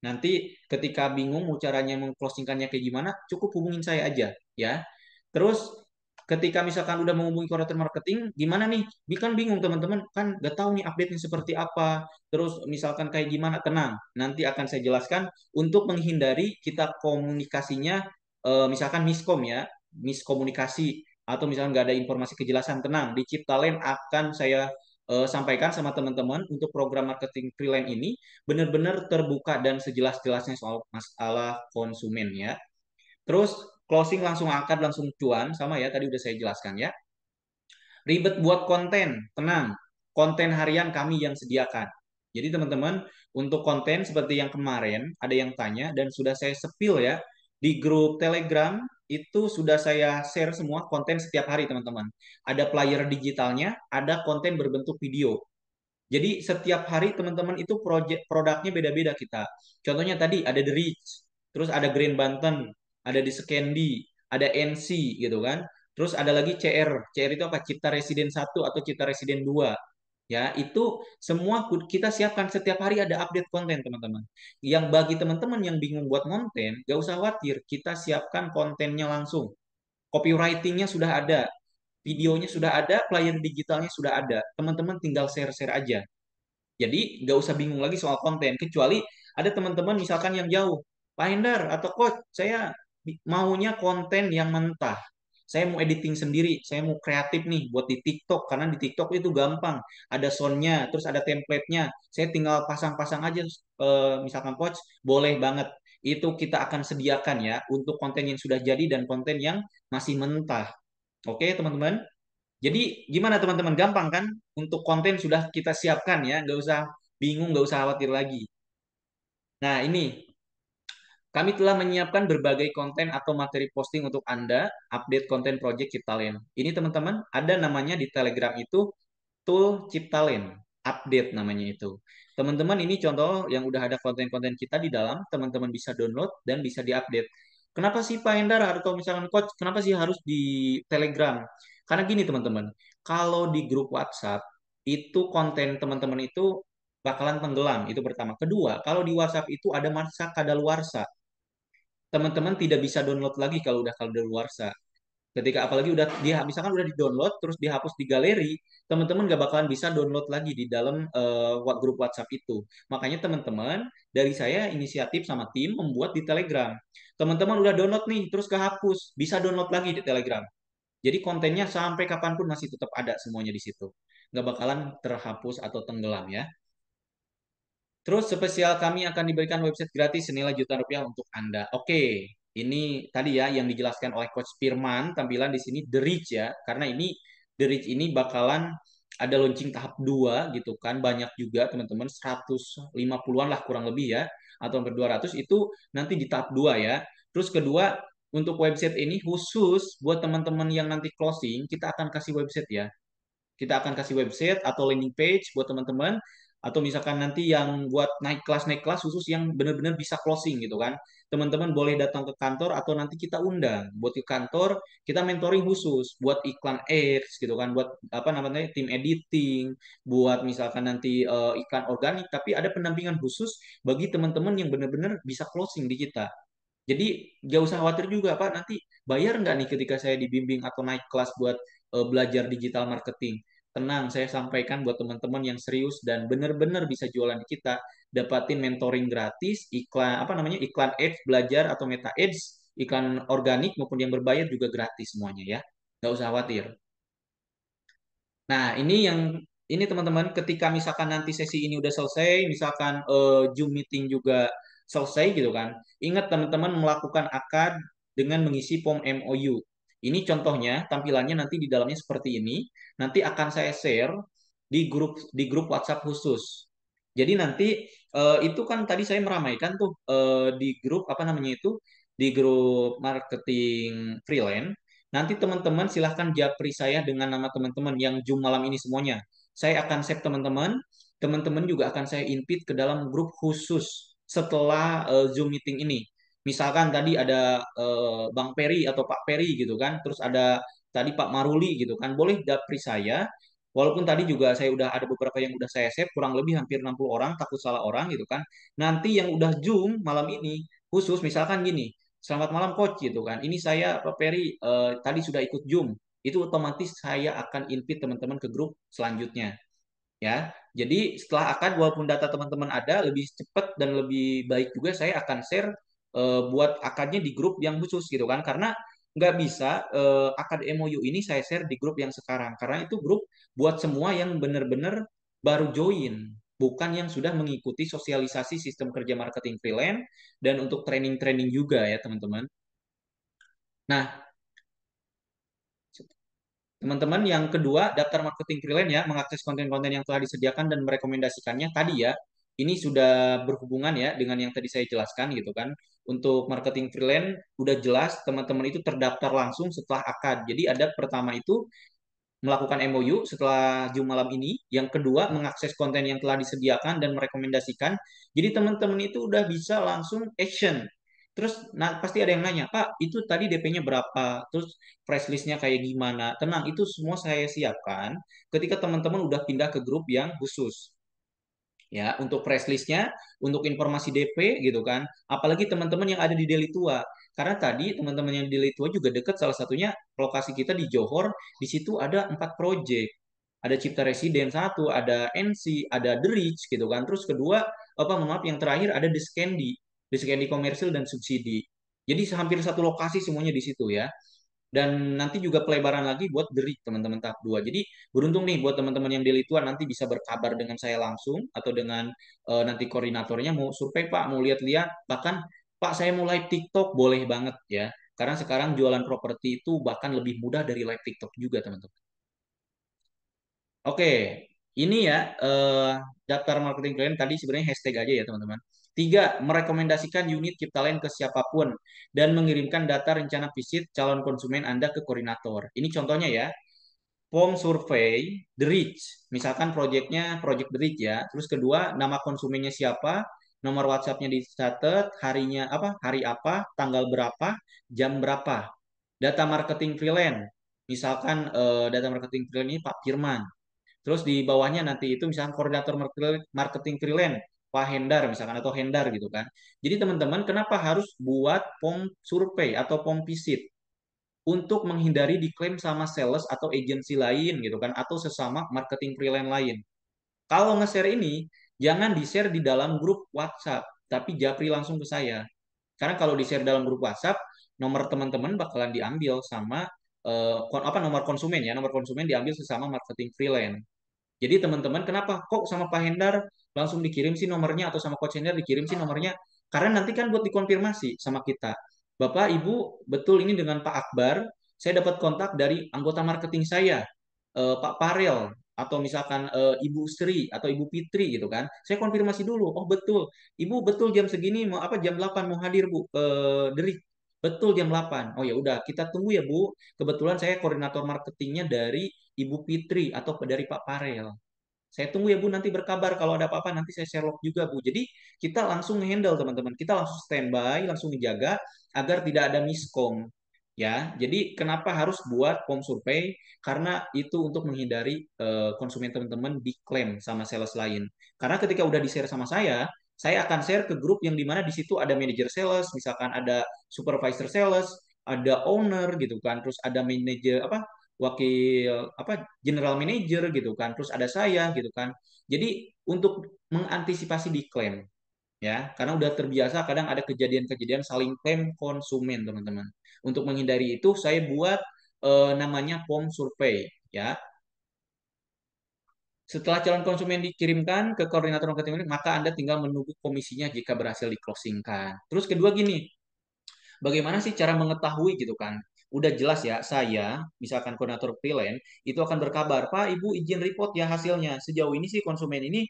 Nanti ketika bingung mau caranya mengclosingkannya kayak gimana, cukup hubungin saya aja ya. Terus ketika misalkan udah menghubungi koordinator marketing, gimana nih? Kan bingung teman-teman, kan gak tahu nih update-nya seperti apa. Terus misalkan kayak gimana, tenang. Nanti akan saya jelaskan untuk menghindari kita komunikasinya misalkan miskom ya, miskomunikasi atau misalkan nggak ada informasi kejelasan, tenang. Di Ciptalent akan saya sampaikan sama teman-teman untuk program marketing freelance ini benar-benar terbuka dan sejelas-jelasnya soal masalah konsumen ya. Terus closing langsung akad langsung cuan sama ya tadi udah saya jelaskan ya. Ribet buat konten, tenang. Konten harian kami yang sediakan. Jadi teman-teman, untuk konten seperti yang kemarin ada yang tanya dan sudah saya sepil ya di grup Telegram itu sudah saya share semua konten setiap hari teman-teman. Ada player digitalnya, ada konten berbentuk video. Jadi setiap hari teman-teman itu produknya beda-beda kita. Contohnya tadi ada The Rich, terus ada Green Banten, ada di Scandy, ada NC gitu kan. Terus ada lagi CR. CR itu apa? Cipta Residen 1 atau Cipta Residen 2. Ya, itu semua kita siapkan setiap hari ada update konten, teman-teman. Yang bagi teman-teman yang bingung buat konten, gak usah khawatir, kita siapkan kontennya langsung. Copywritingnya sudah ada, videonya sudah ada, player digitalnya sudah ada. Teman-teman tinggal share-share aja. Jadi nggak usah bingung lagi soal konten. Kecuali ada teman-teman misalkan yang jauh. Pak Hendar atau Coach, saya maunya konten yang mentah. Saya mau editing sendiri, saya mau kreatif nih buat di TikTok. Karena di TikTok itu gampang. Ada soundnya, terus ada template-nya. Saya tinggal pasang-pasang aja, misalkan Coach, boleh banget. Itu kita akan sediakan ya untuk konten yang sudah jadi dan konten yang masih mentah. Oke, teman-teman? Jadi gimana teman-teman? Gampang kan? Untuk konten sudah kita siapkan ya, nggak usah bingung, nggak usah khawatir lagi. Nah ini kami telah menyiapkan berbagai konten atau materi posting untuk Anda, update konten project Ciptalent. Ini teman-teman ada namanya di Telegram itu tool Ciptalent, update namanya itu. Teman-teman ini contoh yang udah ada konten-konten kita di dalam, teman-teman bisa download dan bisa diupdate. Kenapa sih Pak Endar atau misalkan Coach, kenapa sih harus di Telegram? Karena gini teman-teman, kalau di grup WhatsApp itu konten teman-teman itu bakalan tenggelam, itu pertama. Kedua, kalau di WhatsApp itu ada masa kadaluarsa. Teman-teman tidak bisa download lagi kalau udah kadaluarsa. Ketika apalagi udah dia misalkan udah di-download terus dihapus di galeri, teman-teman nggak bakalan bisa download lagi di dalam grup WhatsApp itu. Makanya teman-teman dari saya inisiatif sama tim membuat di Telegram. Teman-teman udah download nih terus kehapus, bisa download lagi di Telegram. Jadi kontennya sampai kapanpun masih tetap ada semuanya di situ. Nggak bakalan terhapus atau tenggelam ya. Terus spesial kami akan diberikan website gratis senilai jutaan rupiah untuk Anda. Oke, ini tadi ya yang dijelaskan oleh Coach Firman, tampilan di sini The Rich ya. Karena ini The Rich ini bakalan ada launching tahap 2 gitu kan, banyak juga teman-teman, 150-an lah kurang lebih ya, atau hampir 200 itu nanti di tahap 2 ya. Terus kedua, untuk website ini khusus buat teman-teman yang nanti closing, kita akan kasih website ya. Kita akan kasih website atau landing page buat teman-teman, atau misalkan nanti yang buat naik kelas khusus yang benar-benar bisa closing gitu kan. Teman-teman boleh datang ke kantor atau nanti kita undang buat ke kantor, kita mentoring khusus buat iklan ads gitu kan, buat apa namanya tim editing, buat misalkan nanti iklan organik, tapi ada pendampingan khusus bagi teman-teman yang benar-benar bisa closing di kita. Jadi gak usah khawatir juga Pak, nanti bayar nggak nih ketika saya dibimbing atau naik kelas buat belajar digital marketing. Tenang, saya sampaikan buat teman-teman yang serius dan benar-benar bisa jualan di kita, dapatin mentoring gratis, iklan apa namanya iklan ads belajar atau meta ads, iklan organik maupun yang berbayar juga gratis semuanya ya. Nggak usah khawatir. Nah, ini teman-teman, ketika misalkan nanti sesi ini udah selesai, misalkan Zoom meeting juga selesai gitu kan. Ingat teman-teman melakukan akad dengan mengisi form MOU. Ini contohnya, tampilannya nanti di dalamnya seperti ini. Nanti akan saya share di grup WhatsApp khusus. Jadi nanti itu kan tadi saya meramaikan tuh di grup apa namanya itu, di grup marketing freelance. Nanti teman-teman silahkan japri saya dengan nama teman-teman yang Zoom malam ini semuanya. Saya akan save teman-teman. Teman-teman juga akan saya invite ke dalam grup khusus setelah Zoom meeting ini. Misalkan tadi ada Bang Peri atau Pak Peri gitu kan. Terus ada tadi Pak Maruli gitu kan. Boleh japri saya. Walaupun tadi juga saya udah ada beberapa yang udah saya save, kurang lebih hampir 60 orang, takut salah orang gitu kan. Nanti yang udah Zoom malam ini, khusus misalkan gini, selamat malam coach gitu kan. Ini saya Pak Peri tadi sudah ikut Zoom. Itu otomatis saya akan invite teman-teman ke grup selanjutnya ya. Jadi setelah akad walaupun data teman-teman ada lebih cepat dan lebih baik juga saya akan share buat akadnya di grup yang khusus gitu kan. Karena nggak bisa akad MOU ini saya share di grup yang sekarang karena itu grup buat semua yang benar-benar baru join, bukan yang sudah mengikuti sosialisasi sistem kerja marketing freelance dan untuk training-training juga ya teman-teman. Nah, teman-teman, yang kedua, daftar marketing freelance ya, mengakses konten-konten yang telah disediakan dan merekomendasikannya tadi ya. Ini sudah berhubungan ya dengan yang tadi saya jelaskan gitu kan. Untuk marketing freelance udah jelas teman-teman itu terdaftar langsung setelah akad. Jadi ada pertama itu melakukan MOU setelah Zoom malam ini. Yang kedua, mengakses konten yang telah disediakan dan merekomendasikan. Jadi teman-teman itu udah bisa langsung action. Terus pasti ada yang nanya, Pak, itu tadi DP-nya berapa? Terus price list-nya kayak gimana? Tenang, itu semua saya siapkan ketika teman-teman udah pindah ke grup yang khusus ya, untuk press listnya, untuk informasi DP gitu kan, apalagi teman-teman yang ada di Deli Tua, karena tadi teman-teman yang di Deli Tua juga dekat, salah satunya lokasi kita di Johor, di situ ada 4 project, ada Cipta Residen satu, ada NC, ada The Reach gitu kan, terus kedua apa maaf yang terakhir ada The Scandy komersil dan subsidi, jadi hampir satu lokasi semuanya di situ ya. Dan nanti juga pelebaran lagi buat dari teman-teman tahap 2. Jadi beruntung nih buat teman-teman yang delituan nanti bisa berkabar dengan saya langsung atau dengan nanti koordinatornya mau survei Pak, mau lihat-lihat, bahkan Pak saya mau live TikTok boleh banget ya. Karena sekarang jualan properti itu bahkan lebih mudah dari live TikTok juga teman-teman. Oke, ini ya daftar marketing klien tadi sebenarnya hashtag aja ya teman-teman. 3, merekomendasikan unit Ciptalent ke siapapun dan mengirimkan data rencana visit calon konsumen Anda ke koordinator. Ini contohnya ya, form survei The Reach. Misalkan proyeknya project The Reach ya. Terus kedua, nama konsumennya siapa, nomor WhatsApp-nya dicatat, harinya apa, hari apa, tanggal berapa, jam berapa. Data marketing freelance. Misalkan data marketing freelance ini Pak Firman. Terus di bawahnya nanti itu misalkan koordinator marketing freelance, Pak Hendar misalkan atau Hendar gitu kan. Jadi teman-teman kenapa harus buat form survei atau form visit? Untuk menghindari diklaim sama sales atau agensi lain gitu kan atau sesama marketing freelance lain. Kalau nge-share ini jangan di-share di dalam grup WhatsApp, tapi japri langsung ke saya. Karena kalau di-share dalam grup WhatsApp, nomor teman-teman bakalan diambil sama nomor konsumen ya, nomor konsumen diambil sesama marketing freelance. Jadi teman-teman, kenapa kok sama Pak Hendar langsung dikirim sih nomornya atau sama Coach Hendar dikirim sih nomornya? Karena nanti kan buat dikonfirmasi sama kita. Bapak, Ibu, betul ini dengan Pak Akbar. Saya dapat kontak dari anggota marketing saya, Pak Parel. atau misalkan Ibu Sri atau Ibu Fitri gitu kan. Saya konfirmasi dulu. Oh betul, Ibu betul jam segini mau apa jam 8 mau hadir Bu ke Derik. Betul jam 8. Oh ya udah, kita tunggu ya Bu. Kebetulan saya koordinator marketingnya dari Ibu Fitri atau dari Pak Farel. Saya tunggu ya Bu, nanti berkabar kalau ada apa-apa nanti saya share log juga Bu. Jadi kita langsung handle teman-teman. Kita langsung standby, langsung dijaga agar tidak ada miskom. Ya, jadi kenapa harus buat form survei? Karena itu untuk menghindari konsumen teman-teman diklaim sama sales lain. Karena ketika udah di-share sama saya akan share ke grup yang dimana di situ ada manager sales, misalkan ada supervisor sales, ada owner gitu kan, terus ada manager apa wakil apa general manager gitu kan, terus ada saya gitu kan. Jadi untuk mengantisipasi diklaim ya, karena udah terbiasa kadang ada kejadian-kejadian saling klaim konsumen teman-teman. Untuk menghindari itu saya buat namanya form survei ya. Setelah calon konsumen dikirimkan ke koordinator marketing, maka Anda tinggal menunggu komisinya jika berhasil di-closingkan. Terus kedua gini, bagaimana sih cara mengetahui gitu kan? Udah jelas ya, saya, misalkan koordinator freelance, itu akan berkabar, Pak, Ibu izin report ya hasilnya. Sejauh ini sih konsumen ini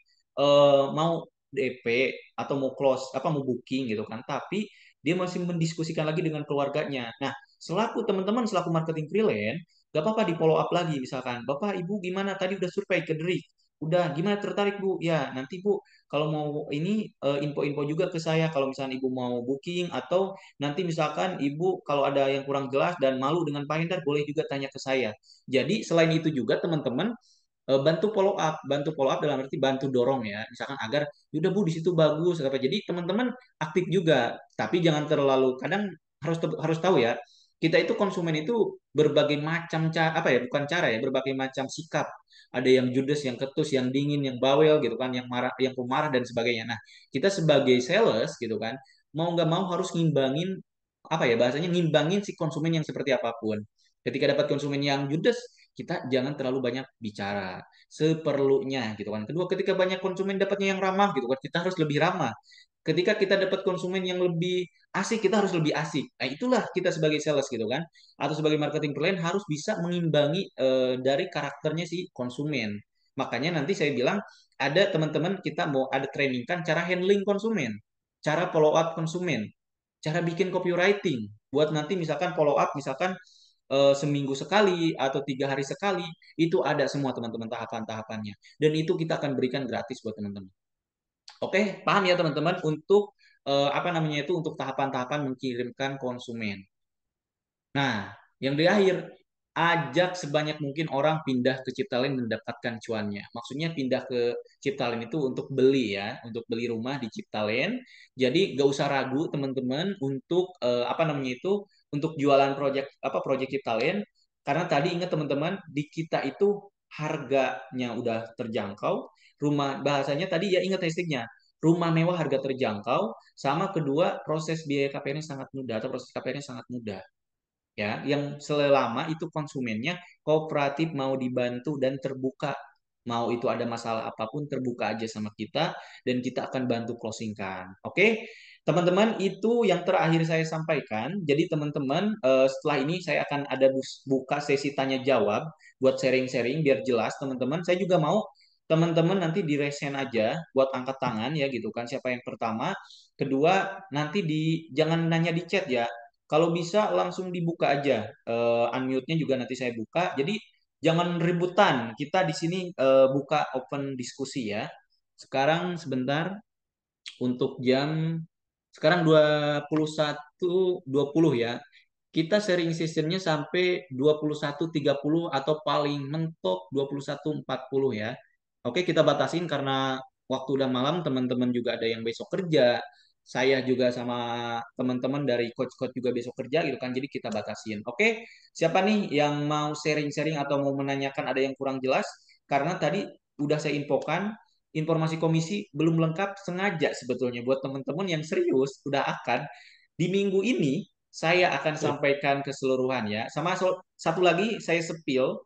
mau DP atau mau close, apa mau booking gitu kan. Tapi dia masih mendiskusikan lagi dengan keluarganya. Nah, selaku teman-teman, selaku marketing freelance, gak apa-apa di follow up lagi misalkan. Bapak, Ibu gimana? Tadi udah survei ke Derik. Udah, gimana tertarik Bu? Ya, nanti Bu, kalau mau ini info-info juga ke saya kalau misalnya Ibu mau booking atau nanti misalkan ibu kalau ada yang kurang jelas dan malu dengan Pak Hendar boleh juga tanya ke saya. Jadi selain itu juga teman-teman bantu follow up dalam arti bantu dorong ya. Misalkan agar udah Bu di situ bagus apa. Jadi teman-teman aktif juga, tapi jangan terlalu kadang harus tahu ya. Kita itu konsumen itu berbagai macam cara apa ya, bukan cara ya, berbagai macam sikap. Ada yang judes, yang ketus, yang dingin, yang bawel gitu kan, yang marah, yang pemarah dan sebagainya. Nah, kita sebagai sales gitu kan, mau nggak mau harus ngimbangin apa ya bahasanya ngimbangin si konsumen yang seperti apapun. Ketika dapat konsumen yang judes, kita jangan terlalu banyak bicara seperlunya gitu kan. Kedua, ketika banyak konsumen dapatnya yang ramah gitu kan, kita harus lebih ramah. Ketika kita dapat konsumen yang lebih asik, kita harus lebih asik. Nah, itulah kita sebagai sales gitu kan, atau sebagai marketing plan harus bisa mengimbangi dari karakternya si konsumen. Makanya nanti saya bilang ada teman-teman kita mau ada training kan cara handling konsumen, cara follow up konsumen, cara bikin copywriting buat nanti misalkan follow up misalkan seminggu sekali atau 3 hari sekali itu ada semua teman-teman tahapan-tahapannya dan itu kita akan berikan gratis buat teman-teman. Oke, paham ya teman-teman untuk apa namanya itu untuk tahapan-tahapan mengirimkan konsumen. Nah, yang di akhir, ajak sebanyak mungkin orang pindah ke Ciptalin mendapatkan cuannya. Maksudnya pindah ke Ciptalin itu untuk beli ya, untuk beli rumah di Ciptalin. Jadi gak usah ragu teman-teman untuk apa namanya itu, untuk jualan project Ciptalin. Karena tadi ingat teman-teman, di kita itu harganya udah terjangkau. Rumah bahasanya tadi ya ingat hashtagnya. Rumah mewah harga terjangkau, sama kedua proses biaya KPR-nya sangat mudah atau proses KPR-nya sangat mudah ya yang selama itu konsumennya kooperatif mau dibantu dan terbuka mau itu ada masalah apapun terbuka aja sama kita dan kita akan bantu closingkan. Oke teman-teman itu yang terakhir saya sampaikan jadi teman-teman setelah ini saya akan ada buka sesi tanya jawab buat sharing-sharing biar jelas teman-teman saya juga mau teman-teman nanti di resen aja buat angkat tangan ya gitu kan siapa yang pertama kedua nanti di jangan nanya di chat ya kalau bisa langsung dibuka aja. Unmute-nya juga nanti saya buka. Jadi jangan ributan. Kita di sini buka open diskusi ya. Sekarang sebentar untuk jam sekarang 21.20 ya. Kita sharing sessionnya sampai 21.30 atau paling mentok 21.40 ya. Oke, kita batasin karena waktu udah malam, teman-teman juga ada yang besok kerja. Saya juga sama teman-teman dari coach-coach juga besok kerja gitu kan. Jadi kita batasin. Oke, siapa nih yang mau sharing-sharing atau mau menanyakan ada yang kurang jelas? Karena tadi udah saya infokan informasi komisi belum lengkap sengaja sebetulnya buat teman-teman yang serius udah akan di minggu ini saya akan sampaikan keseluruhan ya. Sama satu lagi saya sepil,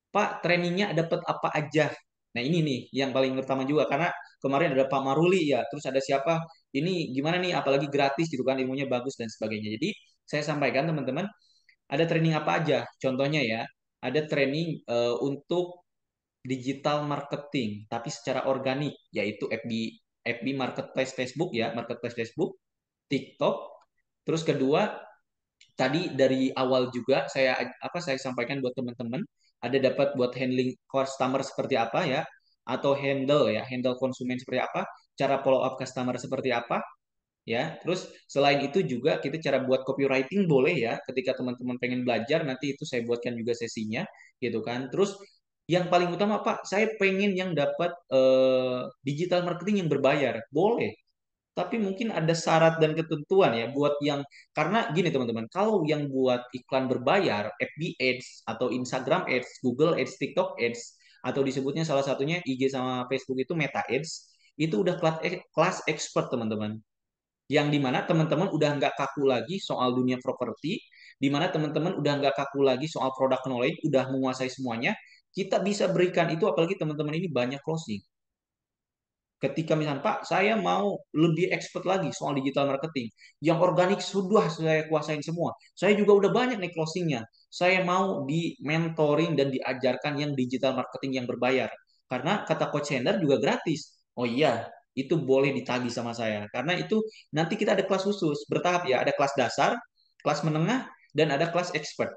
Pak trainingnya dapat apa aja. Nah ini nih yang paling pertama juga karena kemarin ada Pak Maruli ya, terus ada siapa? Ini gimana nih? Apalagi gratis gitu kan ilmunya bagus dan sebagainya. Jadi saya sampaikan teman-teman ada training apa aja. Contohnya ya, ada training untuk digital marketing, tapi secara organik, yaitu FB Marketplace Facebook ya, Marketplace Facebook, TikTok. Terus kedua, tadi dari awal juga saya sampaikan buat teman-teman, ada dapat buat handling customer seperti apa ya, atau handle konsumen seperti apa, cara follow up customer seperti apa, ya. Terus selain itu juga kita cara buat copywriting boleh ya, ketika teman-teman pengen belajar nanti itu saya buatkan juga sesinya gitu kan. Terus yang paling utama Pak, saya pengen yang dapat digital marketing yang berbayar, boleh. Tapi mungkin ada syarat dan ketentuan ya buat yang, karena gini teman-teman, kalau yang buat iklan berbayar, FB Ads atau Instagram Ads, Google Ads, TikTok Ads, atau disebutnya salah satunya IG sama Facebook itu Meta Ads, itu udah kelas expert teman-teman, yang dimana teman-teman udah nggak kaku lagi soal dunia properti, dimana teman-teman udah nggak kaku lagi soal product knowledge, udah menguasai semuanya. Kita bisa berikan itu, apalagi teman-teman ini banyak closing. Ketika misalnya Pak, saya mau lebih expert lagi soal digital marketing, yang organik sudah saya kuasain semua. Saya juga udah banyak nih closingnya. Saya mau di mentoring dan diajarkan yang digital marketing yang berbayar. Karena kata Coach Hendar juga gratis. Oh iya, itu boleh ditagih sama saya. Karena itu nanti kita ada kelas khusus, bertahap ya. Ada kelas dasar, kelas menengah, dan ada kelas expert.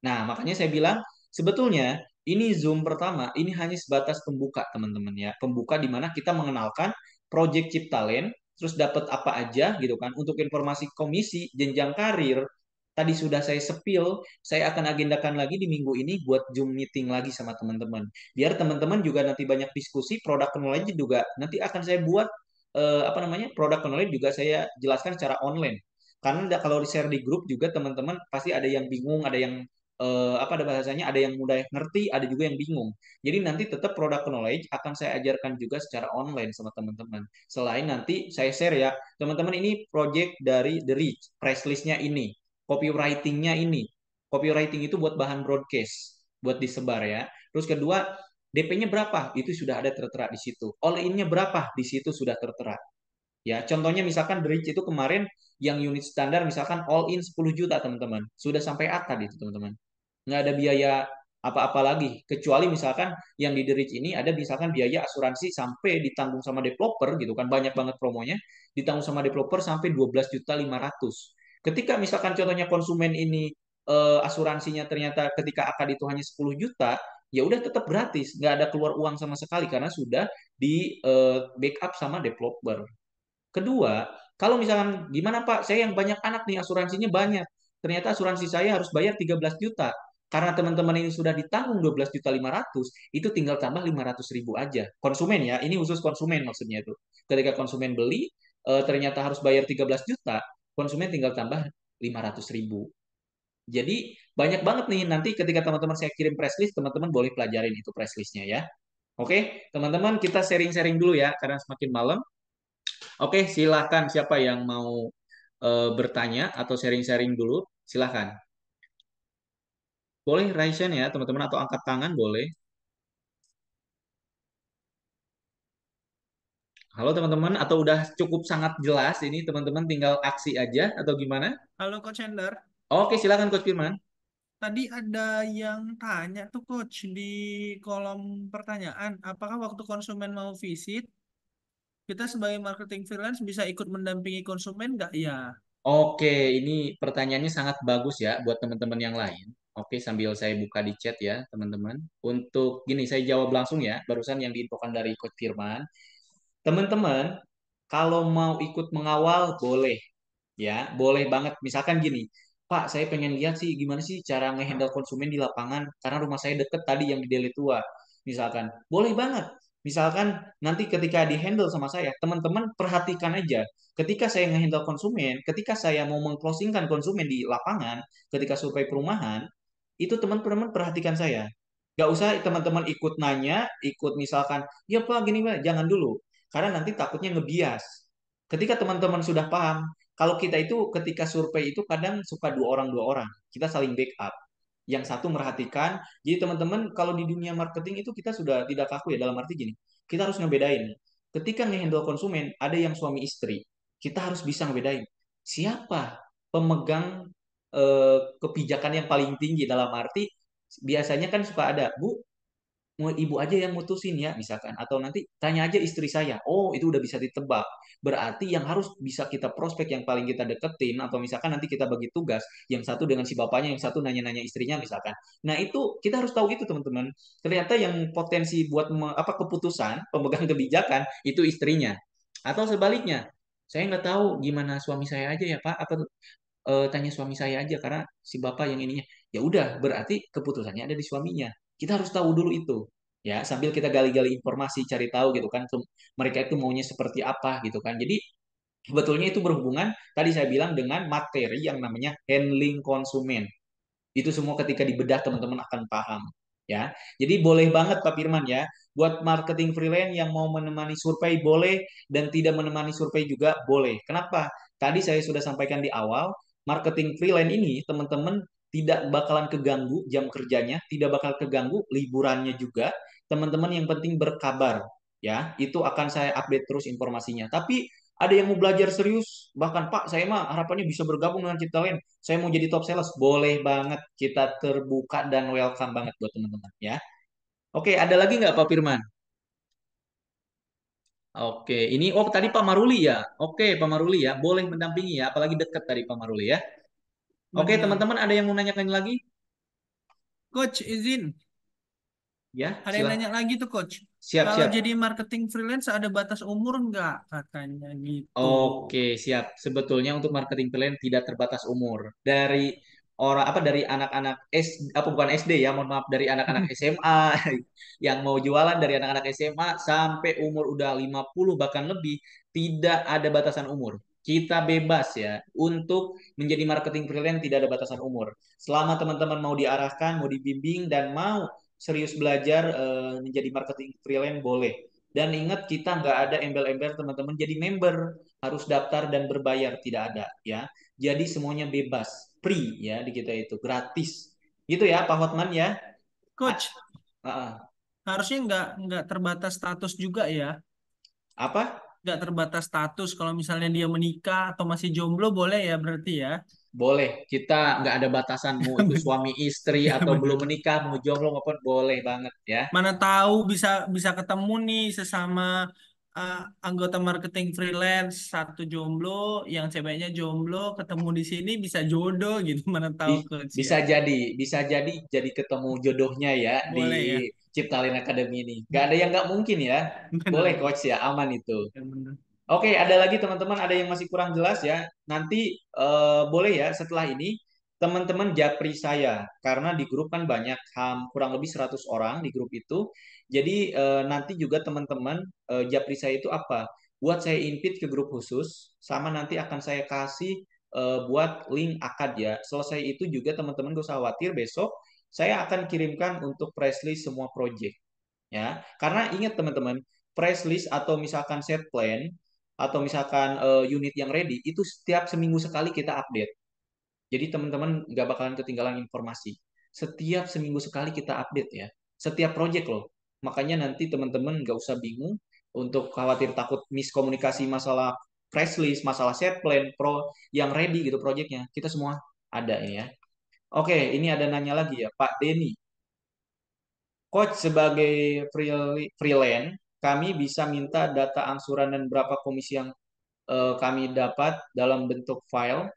Nah, makanya saya bilang sebetulnya ini Zoom pertama ini hanya sebatas pembuka, teman-teman ya. Pembuka di mana kita mengenalkan Project Ciptalent, terus dapat apa aja gitu kan. Untuk informasi komisi, jenjang karir, tadi sudah saya sepil, saya akan agendakan lagi di minggu ini buat Zoom meeting lagi sama teman-teman. Biar teman-teman juga nanti banyak diskusi, produk knowledge juga nanti akan saya buat apa namanya? Produk knowledge juga saya jelaskan secara online. Karena kalau di share di grup juga teman-teman pasti ada yang bingung, ada yang apa ada bahasanya, ada yang mudah ngerti, ada juga yang bingung. Jadi nanti tetap product knowledge akan saya ajarkan juga secara online sama teman-teman. Selain nanti saya share ya, teman-teman ini project dari The Reach, press listnya ini, copywritingnya ini. Copywriting itu buat bahan broadcast, buat disebar ya. Terus kedua, DP-nya berapa? Itu sudah ada tertera di situ. All in-nya berapa? Di situ sudah tertera. Ya, contohnya misalkan The Reach itu kemarin yang unit standar misalkan all in 10 juta teman-teman. Sudah sampai akad itu teman-teman. Nggak ada biaya apa-apa lagi. Kecuali misalkan yang di The Reach ini ada misalkan biaya asuransi sampai ditanggung sama developer gitu kan. Banyak banget promonya. Ditanggung sama developer sampai 12 juta 500. Ketika misalkan contohnya konsumen ini asuransinya ternyata ketika akad itu hanya 10 juta, ya udah tetap gratis. Nggak ada keluar uang sama sekali karena sudah di backup sama developer. Kedua, kalau misalkan gimana Pak, saya yang banyak anak nih, asuransinya banyak. Ternyata asuransi saya harus bayar 13 juta. Karena teman-teman ini sudah ditanggung 12 juta 500, itu tinggal tambah 500 ribu aja. Konsumen ya, ini khusus konsumen maksudnya itu. Ketika konsumen beli, ternyata harus bayar 13 juta, konsumen tinggal tambah 500 ribu. Jadi banyak banget nih, nanti ketika teman-teman saya kirim press list, teman-teman boleh pelajarin itu press listnya ya. Oke, teman-teman kita sharing-sharing dulu ya, karena semakin malam. Oke, silakan siapa yang mau bertanya atau sharing-sharing dulu, silakan. Boleh raise hand ya, teman-teman, atau angkat tangan boleh. Halo teman-teman, atau udah cukup sangat jelas ini teman-teman tinggal aksi aja atau gimana? Halo Coach Ender, Oke, silakan Coach Firman. tadi ada yang tanya tuh Coach di kolom pertanyaan, apakah waktu konsumen mau visit, kita sebagai marketing freelance bisa ikut mendampingi konsumen nggak ya? Oke, ini pertanyaannya sangat bagus ya buat teman-teman yang lain. Oke, sambil saya buka di chat ya, teman-teman. Untuk gini, saya jawab langsung ya, barusan yang diinfokan dari Coach Firman. Teman-teman, kalau mau ikut mengawal boleh ya, boleh banget. Misalkan gini, Pak, saya pengen lihat sih gimana sih cara ngehandle konsumen di lapangan karena rumah saya deket tadi yang di Deli Tua. Misalkan, boleh banget. Misalkan nanti ketika di-handle sama saya, teman-teman perhatikan aja. Ketika saya ngehandle konsumen, ketika saya mau mengclosingkan konsumen di lapangan, ketika survei perumahan, itu teman-teman perhatikan saya. Gak usah teman-teman ikut nanya, ikut misalkan, ya Pak gini Pak, jangan dulu. Karena nanti takutnya ngebias. Ketika teman-teman sudah paham, kalau kita itu ketika survei itu kadang suka dua orang, kita saling backup. Yang satu merhatikan, jadi teman-teman kalau di dunia marketing itu kita sudah tidak kaku ya dalam arti gini, kita harus ngebedain. Ketika ngehandle konsumen, ada yang suami istri, kita harus bisa ngebedain siapa pemegang kebijakan yang paling tinggi dalam arti biasanya kan suka ada, Bu, mau ibu aja yang mutusin ya misalkan, atau nanti tanya aja istri saya. Oh, itu udah bisa ditebak. Berarti yang harus bisa kita prospek yang paling kita deketin, atau misalkan nanti kita bagi tugas, yang satu dengan si bapaknya, yang satu nanya-nanya istrinya misalkan. Nah, itu kita harus tahu itu teman-teman. Ternyata yang potensi buat apa keputusan pemegang kebijakan itu istrinya. Atau sebaliknya, saya nggak tahu gimana suami saya aja ya Pak, apa tanya suami saya aja karena si bapak yang ininya. Ya udah, berarti keputusannya ada di suaminya. Kita harus tahu dulu itu. Ya, sambil kita gali-gali informasi, cari tahu gitu kan, mereka itu maunya seperti apa gitu kan. Jadi sebetulnya itu berhubungan tadi saya bilang dengan materi yang namanya handling konsumen. Itu semua ketika dibedah teman-teman akan paham. Ya, jadi boleh banget Pak Firman ya, buat marketing freelance yang mau menemani survei boleh dan tidak menemani survei juga boleh. Kenapa? Tadi saya sudah sampaikan di awal, marketing freelance ini teman-teman tidak bakalan keganggu jam kerjanya, tidak bakal keganggu liburannya juga. Teman-teman yang penting berkabar, ya, itu akan saya update terus informasinya. Tapi ada yang mau belajar serius, bahkan Pak, saya mah harapannya bisa bergabung dengan Cipta Lain. Saya mau jadi top sales, boleh banget. Kita terbuka dan welcome banget buat teman-teman ya. Oke, ada lagi nggak Pak Firman? Oke, ini oh tadi Pak Maruli ya. Oke, Pak Maruli ya, boleh mendampingi ya, apalagi dekat tadi Pak Maruli ya. Oke, Benar. teman-teman ada yang mau nanyakan lagi? Coach, izin. Ya, Ada yang nanya silah. lagi tuh, Coach. Kalau Siap-siap. jadi marketing freelance ada batas umur nggak? Katanya gitu. Oke, siap. Sebetulnya untuk marketing plan tidak terbatas umur. Dari orang apa dari anak-anak apa bukan SD ya, mohon maaf dari anak-anak SMA yang mau jualan dari anak-anak SMA sampai umur udah 50 bahkan lebih, tidak ada batasan umur. Kita bebas ya untuk menjadi marketing freelance tidak ada batasan umur. Selama teman-teman mau diarahkan, mau dibimbing dan mau serius belajar menjadi marketing freelance boleh. Dan ingat kita nggak ada embel-embel teman-teman jadi member harus daftar dan berbayar tidak ada ya. Jadi semuanya bebas, free ya di kita itu gratis. Gitu ya Pak Hotman ya. Coach, Ah, harusnya nggak terbatas status juga ya. apa? Nggak terbatas status. Kalau misalnya dia menikah atau masih jomblo boleh ya berarti ya. Boleh, kita nggak ada batasan mau itu suami istri Iya atau belum benar. menikah, mau jomblo maupun boleh banget ya. Mana tahu bisa bisa ketemu nih sesama uh, anggota marketing freelance satu jomblo, yang ceweknya jomblo ketemu di sini bisa jodoh gitu. Mana tahu coach ya. Bisa jadi ketemu jodohnya ya di Boleh ya. Ciptalin Academy ini. Gak ada yang nggak mungkin ya. Boleh Benar. coach ya, aman itu. Benar. Oke, ada lagi teman-teman, ada yang masih kurang jelas ya. Nanti boleh ya setelah ini teman-teman japri saya karena di grup kan banyak kurang lebih 100 orang di grup itu. Jadi nanti juga teman-teman japri saya itu apa? Buat saya invite ke grup khusus sama nanti akan saya kasih buat link akad ya. Selesai itu juga teman-teman gak usah khawatir besok saya akan kirimkan untuk press list semua project ya. Karena ingat teman-teman, press list atau misalkan set plan atau misalkan unit yang ready itu setiap seminggu sekali kita update. Jadi teman-teman nggak bakalan ketinggalan informasi. Setiap seminggu sekali kita update ya. Setiap project loh. Makanya nanti teman-teman nggak usah bingung untuk khawatir takut miskomunikasi masalah press list, masalah set plan, yang ready gitu projectnya. Kita semua ada ini ya. Oke, ini ada nanya lagi ya, Pak Denny. Coach sebagai freelance, kami bisa minta data angsuran dan berapa komisi yang kami dapat dalam bentuk file.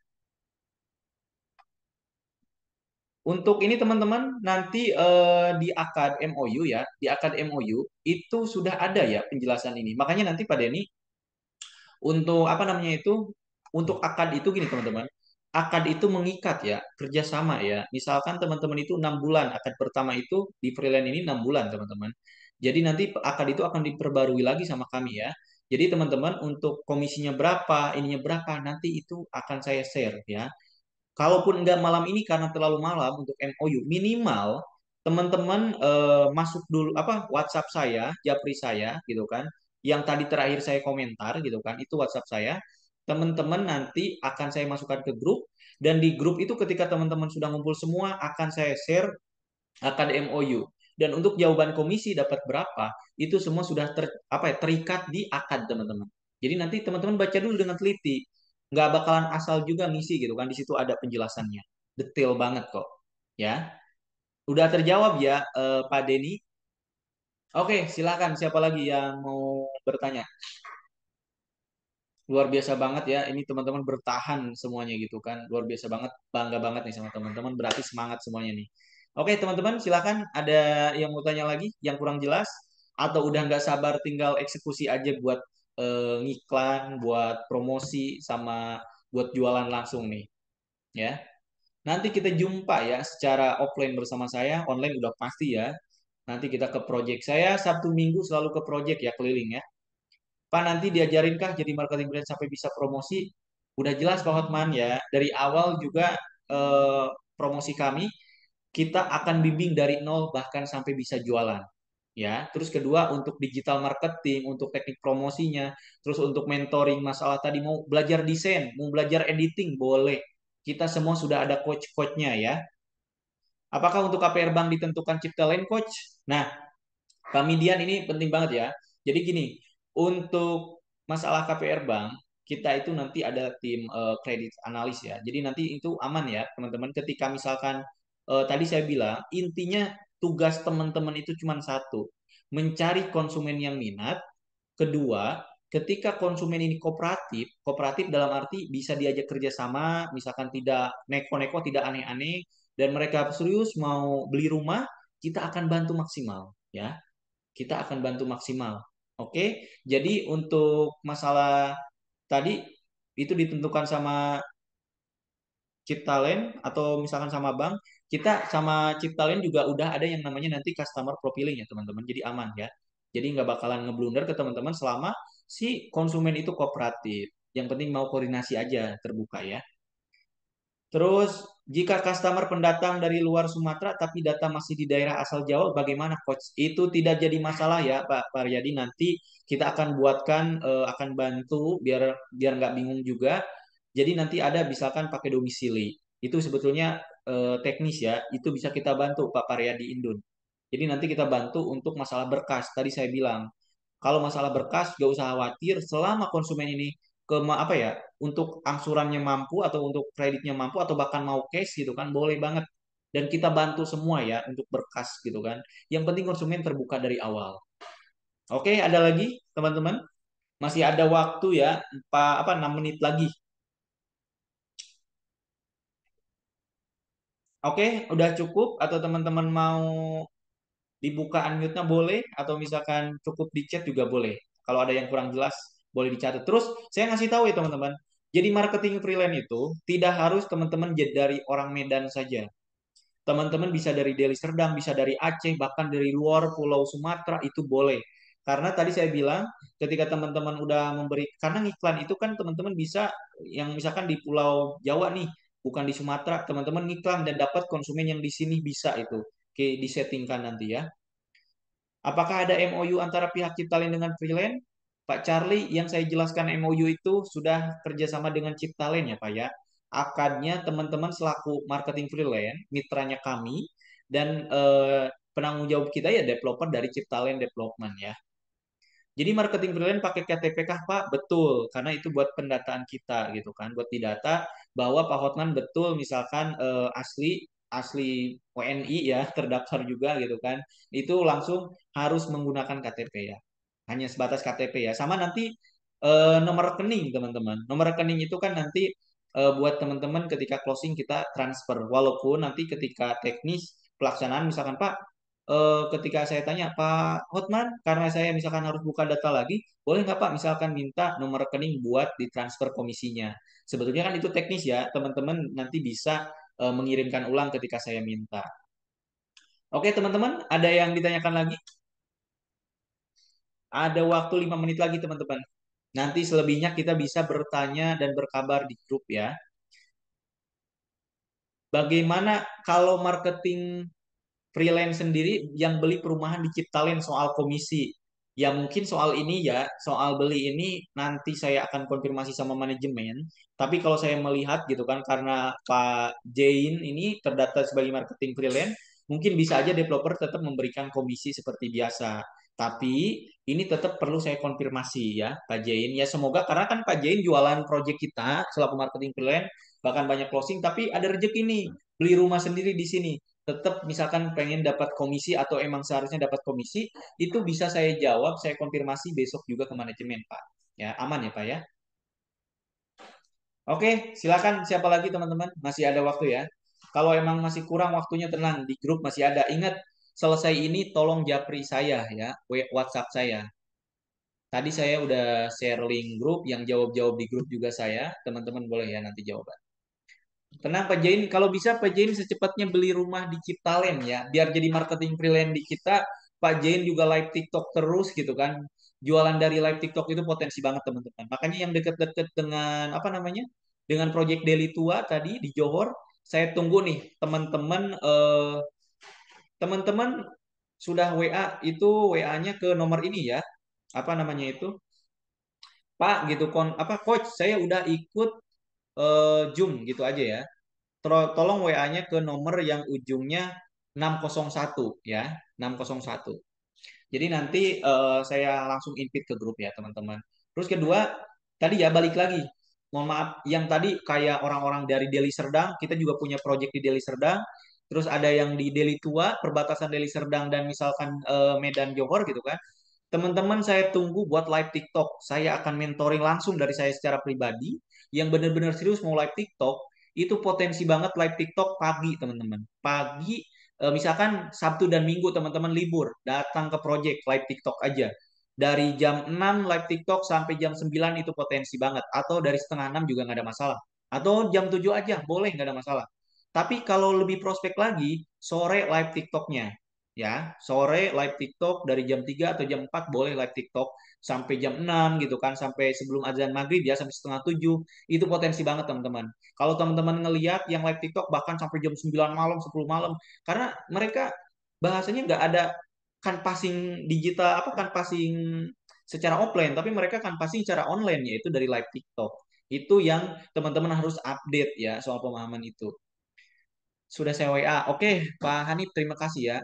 Untuk ini teman-teman nanti di akad MOU ya, di akad MOU itu sudah ada ya penjelasan ini. Makanya nanti Pak Denny untuk apa namanya itu untuk akad itu gini teman-teman. Akad itu mengikat ya kerjasama ya. Misalkan teman-teman itu 6 bulan akad pertama itu di freelance ini 6 bulan teman-teman. Jadi nanti akad itu akan diperbarui lagi sama kami ya. Jadi teman-teman untuk komisinya berapa, ininya berapa nanti itu akan saya share ya. Kalaupun nggak malam ini karena terlalu malam untuk MOU, minimal teman-teman masuk dulu apa WhatsApp saya, Japri saya gitu kan. Yang tadi terakhir saya komentar gitu kan, itu WhatsApp saya. Teman-teman nanti akan saya masukkan ke grup dan di grup itu ketika teman-teman sudah ngumpul semua akan saya share akan MOU. Dan untuk jawaban komisi dapat berapa, itu semua sudah terikat di akad teman-teman. Jadi nanti teman-teman baca dulu dengan teliti. Nggak bakalan asal juga ngisi gitu kan. Di situ ada penjelasannya. Detail banget kok. Ya. Udah terjawab ya Pak Denny? Oke, silakan siapa lagi yang mau bertanya? Luar biasa banget ya, ini teman-teman bertahan semuanya gitu kan. Luar biasa banget, bangga banget nih sama teman-teman, berarti semangat semuanya nih. Oke teman-teman, silakan ada yang mau tanya lagi yang kurang jelas? Atau udah nggak sabar tinggal eksekusi aja buat ngiklan, buat promosi, sama buat jualan langsung nih ya. Nanti kita jumpa ya secara offline bersama saya, online udah pasti ya. Nanti kita ke project saya, Sabtu Minggu selalu ke project ya, keliling ya. Pak nanti diajarin kah jadi marketing brand sampai bisa promosi? Udah jelas Pak Hotman ya. Dari awal juga eh, promosi kami kita akan bimbing dari nol bahkan sampai bisa jualan. Ya, terus kedua untuk digital marketing, untuk teknik promosinya, terus untuk mentoring masalah tadi mau belajar desain, mau belajar editing boleh. Kita semua sudah ada coach-coachnya ya. Apakah untuk KPR Bank ditentukan chip talent coach? Nah, kami Dian ini penting banget ya. Jadi gini, untuk masalah KPR Bank, kita itu nanti ada tim kredit analis ya. Jadi nanti itu aman ya, teman-teman. Ketika misalkan tadi saya bilang, intinya tugas teman-teman itu cuma satu, mencari konsumen yang minat. Kedua, ketika konsumen ini kooperatif, kooperatif dalam arti bisa diajak kerjasama, misalkan tidak neko-neko, tidak aneh-aneh, dan mereka serius mau beli rumah, kita akan bantu maksimal ya, kita akan bantu maksimal. Oke, jadi untuk masalah tadi itu ditentukan sama Ciptalent atau misalkan sama bank, kita sama Ciptalent juga udah ada yang namanya nanti customer profiling ya teman-teman. Jadi aman ya. Jadi nggak bakalan ngeblunder ke teman-teman selama si konsumen itu kooperatif. Yang penting mau koordinasi aja terbuka ya. Terus, jika customer pendatang dari luar Sumatera tapi data masih di daerah asal Jawa, bagaimana coach? Itu tidak jadi masalah ya Pak Paryadi. Nanti kita akan buatkan, akan bantu biar biar nggak bingung juga. Jadi nanti ada misalkan pakai domisili. Itu sebetulnya teknis ya. Itu bisa kita bantu Pak Paryadi Indun. Jadi nanti kita bantu untuk masalah berkas. Tadi saya bilang, kalau masalah berkas gak usah khawatir selama konsumen ini ke apa ya, untuk angsurannya mampu atau untuk kreditnya mampu atau bahkan mau cash gitu kan boleh banget, dan kita bantu semua ya untuk berkas gitu kan, yang penting konsumen terbuka dari awal. Oke, ada lagi teman-teman, masih ada waktu ya, 6 menit lagi. Oke, udah cukup atau teman-teman mau dibuka unmute-nya boleh, atau misalkan cukup di chat juga boleh. Kalau ada yang kurang jelas boleh dicatat. Terus saya ngasih tahu ya teman-teman. Jadi marketing freelance itu tidak harus teman-teman jadi dari orang Medan saja. Teman-teman bisa dari Deli Serdang, bisa dari Aceh, bahkan dari luar Pulau Sumatera itu boleh. Karena tadi saya bilang ketika teman-teman udah memberi, karena iklan itu kan teman-teman bisa yang misalkan di Pulau Jawa nih, bukan di Sumatera, teman-teman ngiklan dan dapat konsumen yang di sini bisa itu. Oke, disettingkan nanti ya. Apakah ada MOU antara pihak Ciptalent dengan freelance? Pak Charlie, yang saya jelaskan MOU itu sudah kerjasama dengan Ciptalent ya Pak ya. Akadnya teman-teman selaku marketing freelance, mitranya kami, dan penanggung jawab kita ya developer dari Ciptalent Development ya. Jadi marketing freelance pakai KTP kah Pak? Betul, karena itu buat pendataan kita gitu kan, buat didata bahwa Pak Hotman betul misalkan asli asli WNI ya, terdaftar juga gitu kan. Itu langsung harus menggunakan KTP ya. Hanya sebatas KTP ya. Sama nanti nomor rekening teman-teman. Nomor rekening itu kan nanti buat teman-teman ketika closing kita transfer. Walaupun nanti ketika teknis pelaksanaan misalkan Pak, ketika saya tanya Pak Hotman, karena saya misalkan harus buka data lagi, boleh nggak Pak misalkan minta nomor rekening buat ditransfer komisinya. Sebetulnya kan itu teknis ya, teman-teman nanti bisa mengirimkan ulang ketika saya minta. Oke teman-teman, ada yang ditanyakan lagi? Ada waktu 5 menit lagi teman-teman. Nanti selebihnya kita bisa bertanya dan berkabar di grup ya. Bagaimana kalau marketing freelance sendiri yang beli perumahan di Ciptalent soal komisi? Ya mungkin soal ini ya, soal beli ini nanti saya akan konfirmasi sama manajemen. Tapi kalau saya melihat gitu kan, karena Pak Jain ini terdaftar sebagai marketing freelance, mungkin bisa aja developer tetap memberikan komisi seperti biasa. Tapi ini tetap perlu saya konfirmasi ya Pak Jain. Ya semoga, karena kan Pak Jain jualan project kita selaku marketing freelance, bahkan banyak closing, tapi ada rezeki nih. beli rumah sendiri di sini. Tetap misalkan pengen dapat komisi atau emang seharusnya dapat komisi, itu bisa saya jawab, saya konfirmasi besok juga ke manajemen, Pak. Ya, aman ya, Pak ya. Oke, silakan siapa lagi teman-teman? Masih ada waktu ya. Kalau emang masih kurang waktunya tenang, di grup masih ada. Ingat, selesai ini tolong japri saya ya, WhatsApp saya. Tadi saya udah share link grup, yang jawab-jawab di grup juga saya. Teman-teman boleh ya nanti jawaban. Tenang Pak Jain, kalau bisa Pak Jain secepatnya beli rumah di Ciptalen ya, biar jadi marketing freelance di kita. Pak Jain juga live TikTok terus gitu kan. Jualan dari live TikTok itu potensi banget teman-teman. Makanya yang deket-deket dengan apa namanya? Dengan Project Daily Tua tadi di Johor, saya tunggu nih teman-teman teman-teman sudah WA itu WA-nya ke nomor ini ya. Apa namanya itu? Pak gitu apa coach saya udah ikut Zoom gitu aja ya. Tolong WA-nya ke nomor yang ujungnya 601 ya, 601. Jadi nanti saya langsung invite ke grup ya, teman-teman. Terus kedua, tadi ya balik lagi. Mohon maaf, yang tadi kayak orang-orang dari Deli Serdang, kita juga punya project di Deli Serdang. Terus ada yang di Deli Tua, perbatasan Deli Serdang dan misalkan Medan Johor gitu kan. Teman-teman saya tunggu buat live TikTok. Saya akan mentoring langsung dari saya secara pribadi. Yang benar-benar serius mau live TikTok, itu potensi banget live TikTok pagi, teman-teman. Pagi, misalkan Sabtu dan Minggu teman-teman libur, datang ke project live TikTok aja. Dari jam 6 live TikTok sampai jam 9 itu potensi banget. Atau dari setengah 6 juga nggak ada masalah. Atau jam 7 aja, boleh nggak ada masalah. Tapi kalau lebih prospek lagi, sore live TikToknya ya sore live TikTok dari jam 3 atau jam 4 boleh live TikTok sampai jam 6 gitu kan sampai sebelum azan maghrib ya sampai setengah 7 itu potensi banget teman-teman kalau teman-teman ngelihat yang live TikTok bahkan sampai jam 9 malam 10 malam karena mereka bahasanya nggak ada kan passing digital apa kan passing secara offline tapi mereka kan passing secara online yaitu dari live TikTok itu yang teman-teman harus update ya soal pemahaman itu sudah saya WA. Oke, Pak Hanif, terima kasih ya.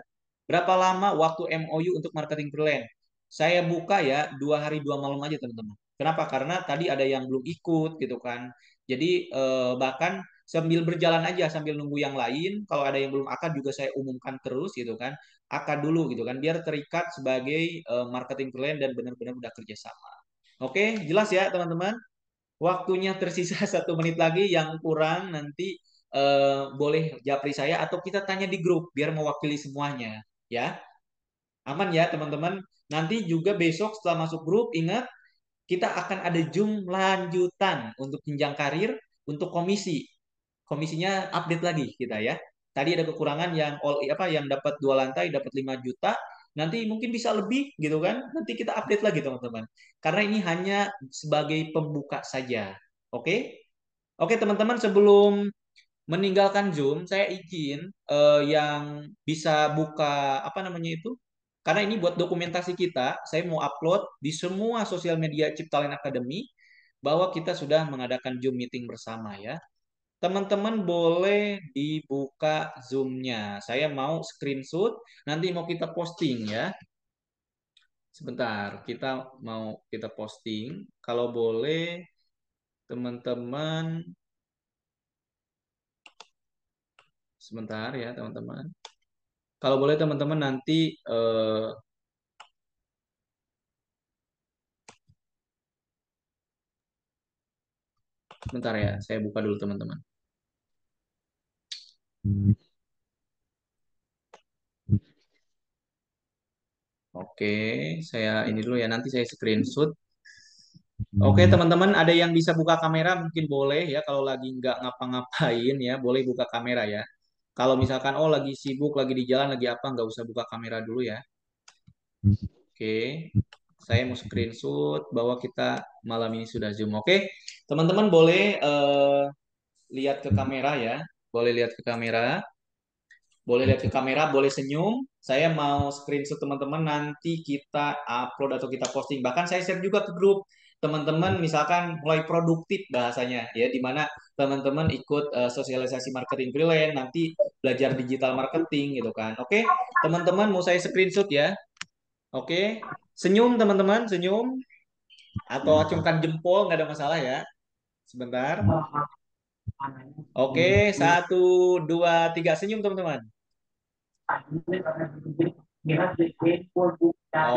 Berapa lama waktu MOU untuk marketing freelance? Saya buka ya 2 hari 2 malam aja teman-teman. Kenapa? Karena tadi ada yang belum ikut gitu kan. Jadi bahkan sambil berjalan aja sambil nunggu yang lain. Kalau ada yang belum akad juga saya umumkan terus gitu kan. Akad dulu gitu kan. Biar terikat sebagai marketing freelance dan benar-benar udah kerjasama. Oke, jelas ya teman-teman. Waktunya tersisa 1 menit lagi yang kurang nanti boleh japri saya atau kita tanya di grup biar mewakili semuanya ya aman ya teman-teman nanti juga besok setelah masuk grup ingat kita akan ada Zoom lanjutan untuk jenjang karir untuk komisinya update lagi kita ya tadi ada kekurangan yang apa yang dapat 2 lantai dapat 5 juta nanti mungkin bisa lebih gitu kan nanti kita update lagi teman-teman karena ini hanya sebagai pembuka saja oke oke teman-teman sebelum meninggalkan Zoom, saya izin yang bisa buka apa namanya itu, karena ini buat dokumentasi kita, saya mau upload di semua sosial media Ciptalent Academy bahwa kita sudah mengadakan Zoom meeting bersama ya. Teman-teman boleh dibuka Zoom-nya. Saya mau screenshot, nanti mau kita posting ya. Sebentar, kita posting. Kalau boleh, teman-teman, sebentar ya teman-teman. Kalau boleh teman-teman nanti bentar ya, saya buka dulu teman-teman. Oke, saya ini dulu ya, nanti saya screenshot. Oke, teman-teman, ada yang bisa buka kamera mungkin boleh ya, kalau lagi nggak ngapa-ngapain ya, boleh buka kamera ya. Kalau misalkan, oh lagi sibuk, lagi di jalan, lagi apa, nggak usah buka kamera dulu ya. Oke, saya mau screenshot bahwa kita malam ini sudah Zoom. Oke, teman-teman boleh lihat ke kamera ya, boleh lihat ke kamera. Boleh lihat ke kamera, boleh senyum. Saya mau screenshot teman-teman nanti kita upload atau kita posting. Bahkan saya share juga ke grup teman-teman misalkan mulai produktif bahasanya ya di mana teman-teman ikut sosialisasi marketing freelance nanti belajar digital marketing gitu kan. Oke, teman-teman mau saya screenshot ya. Oke. Senyum teman-teman, senyum atau acungkan jempol nggak ada masalah ya. Sebentar. Oke, 1, 2, 3. Senyum teman-teman.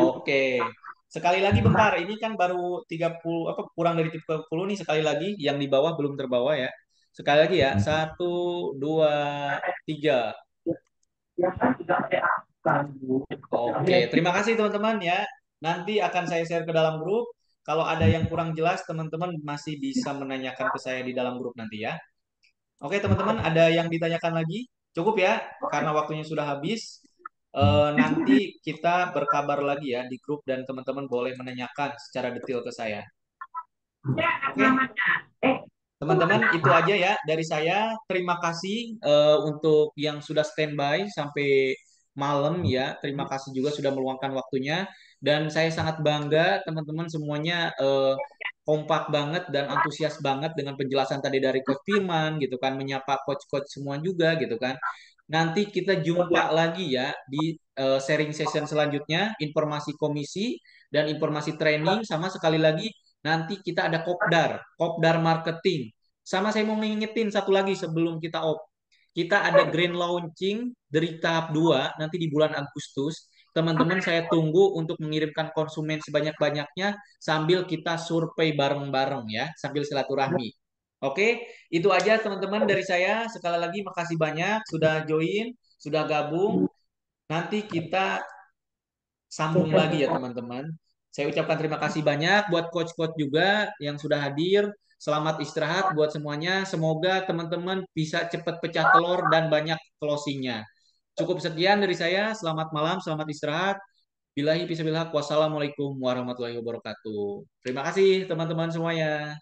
Oke. Sekali lagi bentar, ini kan baru 30 apa kurang dari 30 nih, sekali lagi yang di bawah belum terbawa ya. Sekali lagi ya. 1, 2, 3. Oke, terima kasih teman-teman ya. Nanti akan saya share ke dalam grup. Kalau ada yang kurang jelas, teman-teman masih bisa menanyakan ke saya di dalam grup nanti ya. Oke, teman-teman, ada yang ditanyakan lagi? Cukup ya, karena waktunya sudah habis. Nanti kita berkabar lagi ya di grup dan teman-teman boleh menanyakan secara detail ke saya. Oke, teman-teman, itu aja ya dari saya. Terima kasih untuk yang sudah standby sampai malam ya. Terima kasih juga sudah meluangkan waktunya. Dan saya sangat bangga teman-teman semuanya kompak banget dan antusias banget dengan penjelasan tadi dari Coach Firman gitu kan. Menyapa coach-coach semua juga gitu kan. Nanti kita jumpa lagi ya di sharing session selanjutnya. Informasi komisi dan informasi training. Sama sekali lagi nanti kita ada kopdar marketing. Sama saya mau ngingetin satu lagi sebelum kita off. Kita ada grand launching dari tahap 2 nanti di bulan Agustus. Teman-teman saya tunggu untuk mengirimkan konsumen sebanyak-banyaknya sambil kita survei bareng-bareng ya, sambil silaturahmi. Oke, itu aja teman-teman dari saya. Sekali lagi makasih banyak sudah join, sudah gabung. Nanti kita sambung lagi ya teman-teman. Saya ucapkan terima kasih banyak buat coach-coach juga yang sudah hadir. Selamat istirahat buat semuanya. Semoga teman-teman bisa cepat pecah telur dan banyak closingnya. Cukup sekian dari saya. Selamat malam, selamat istirahat. Billahi fisabilillah. Wassalamualaikum warahmatullahi wabarakatuh. Terima kasih teman-teman semuanya.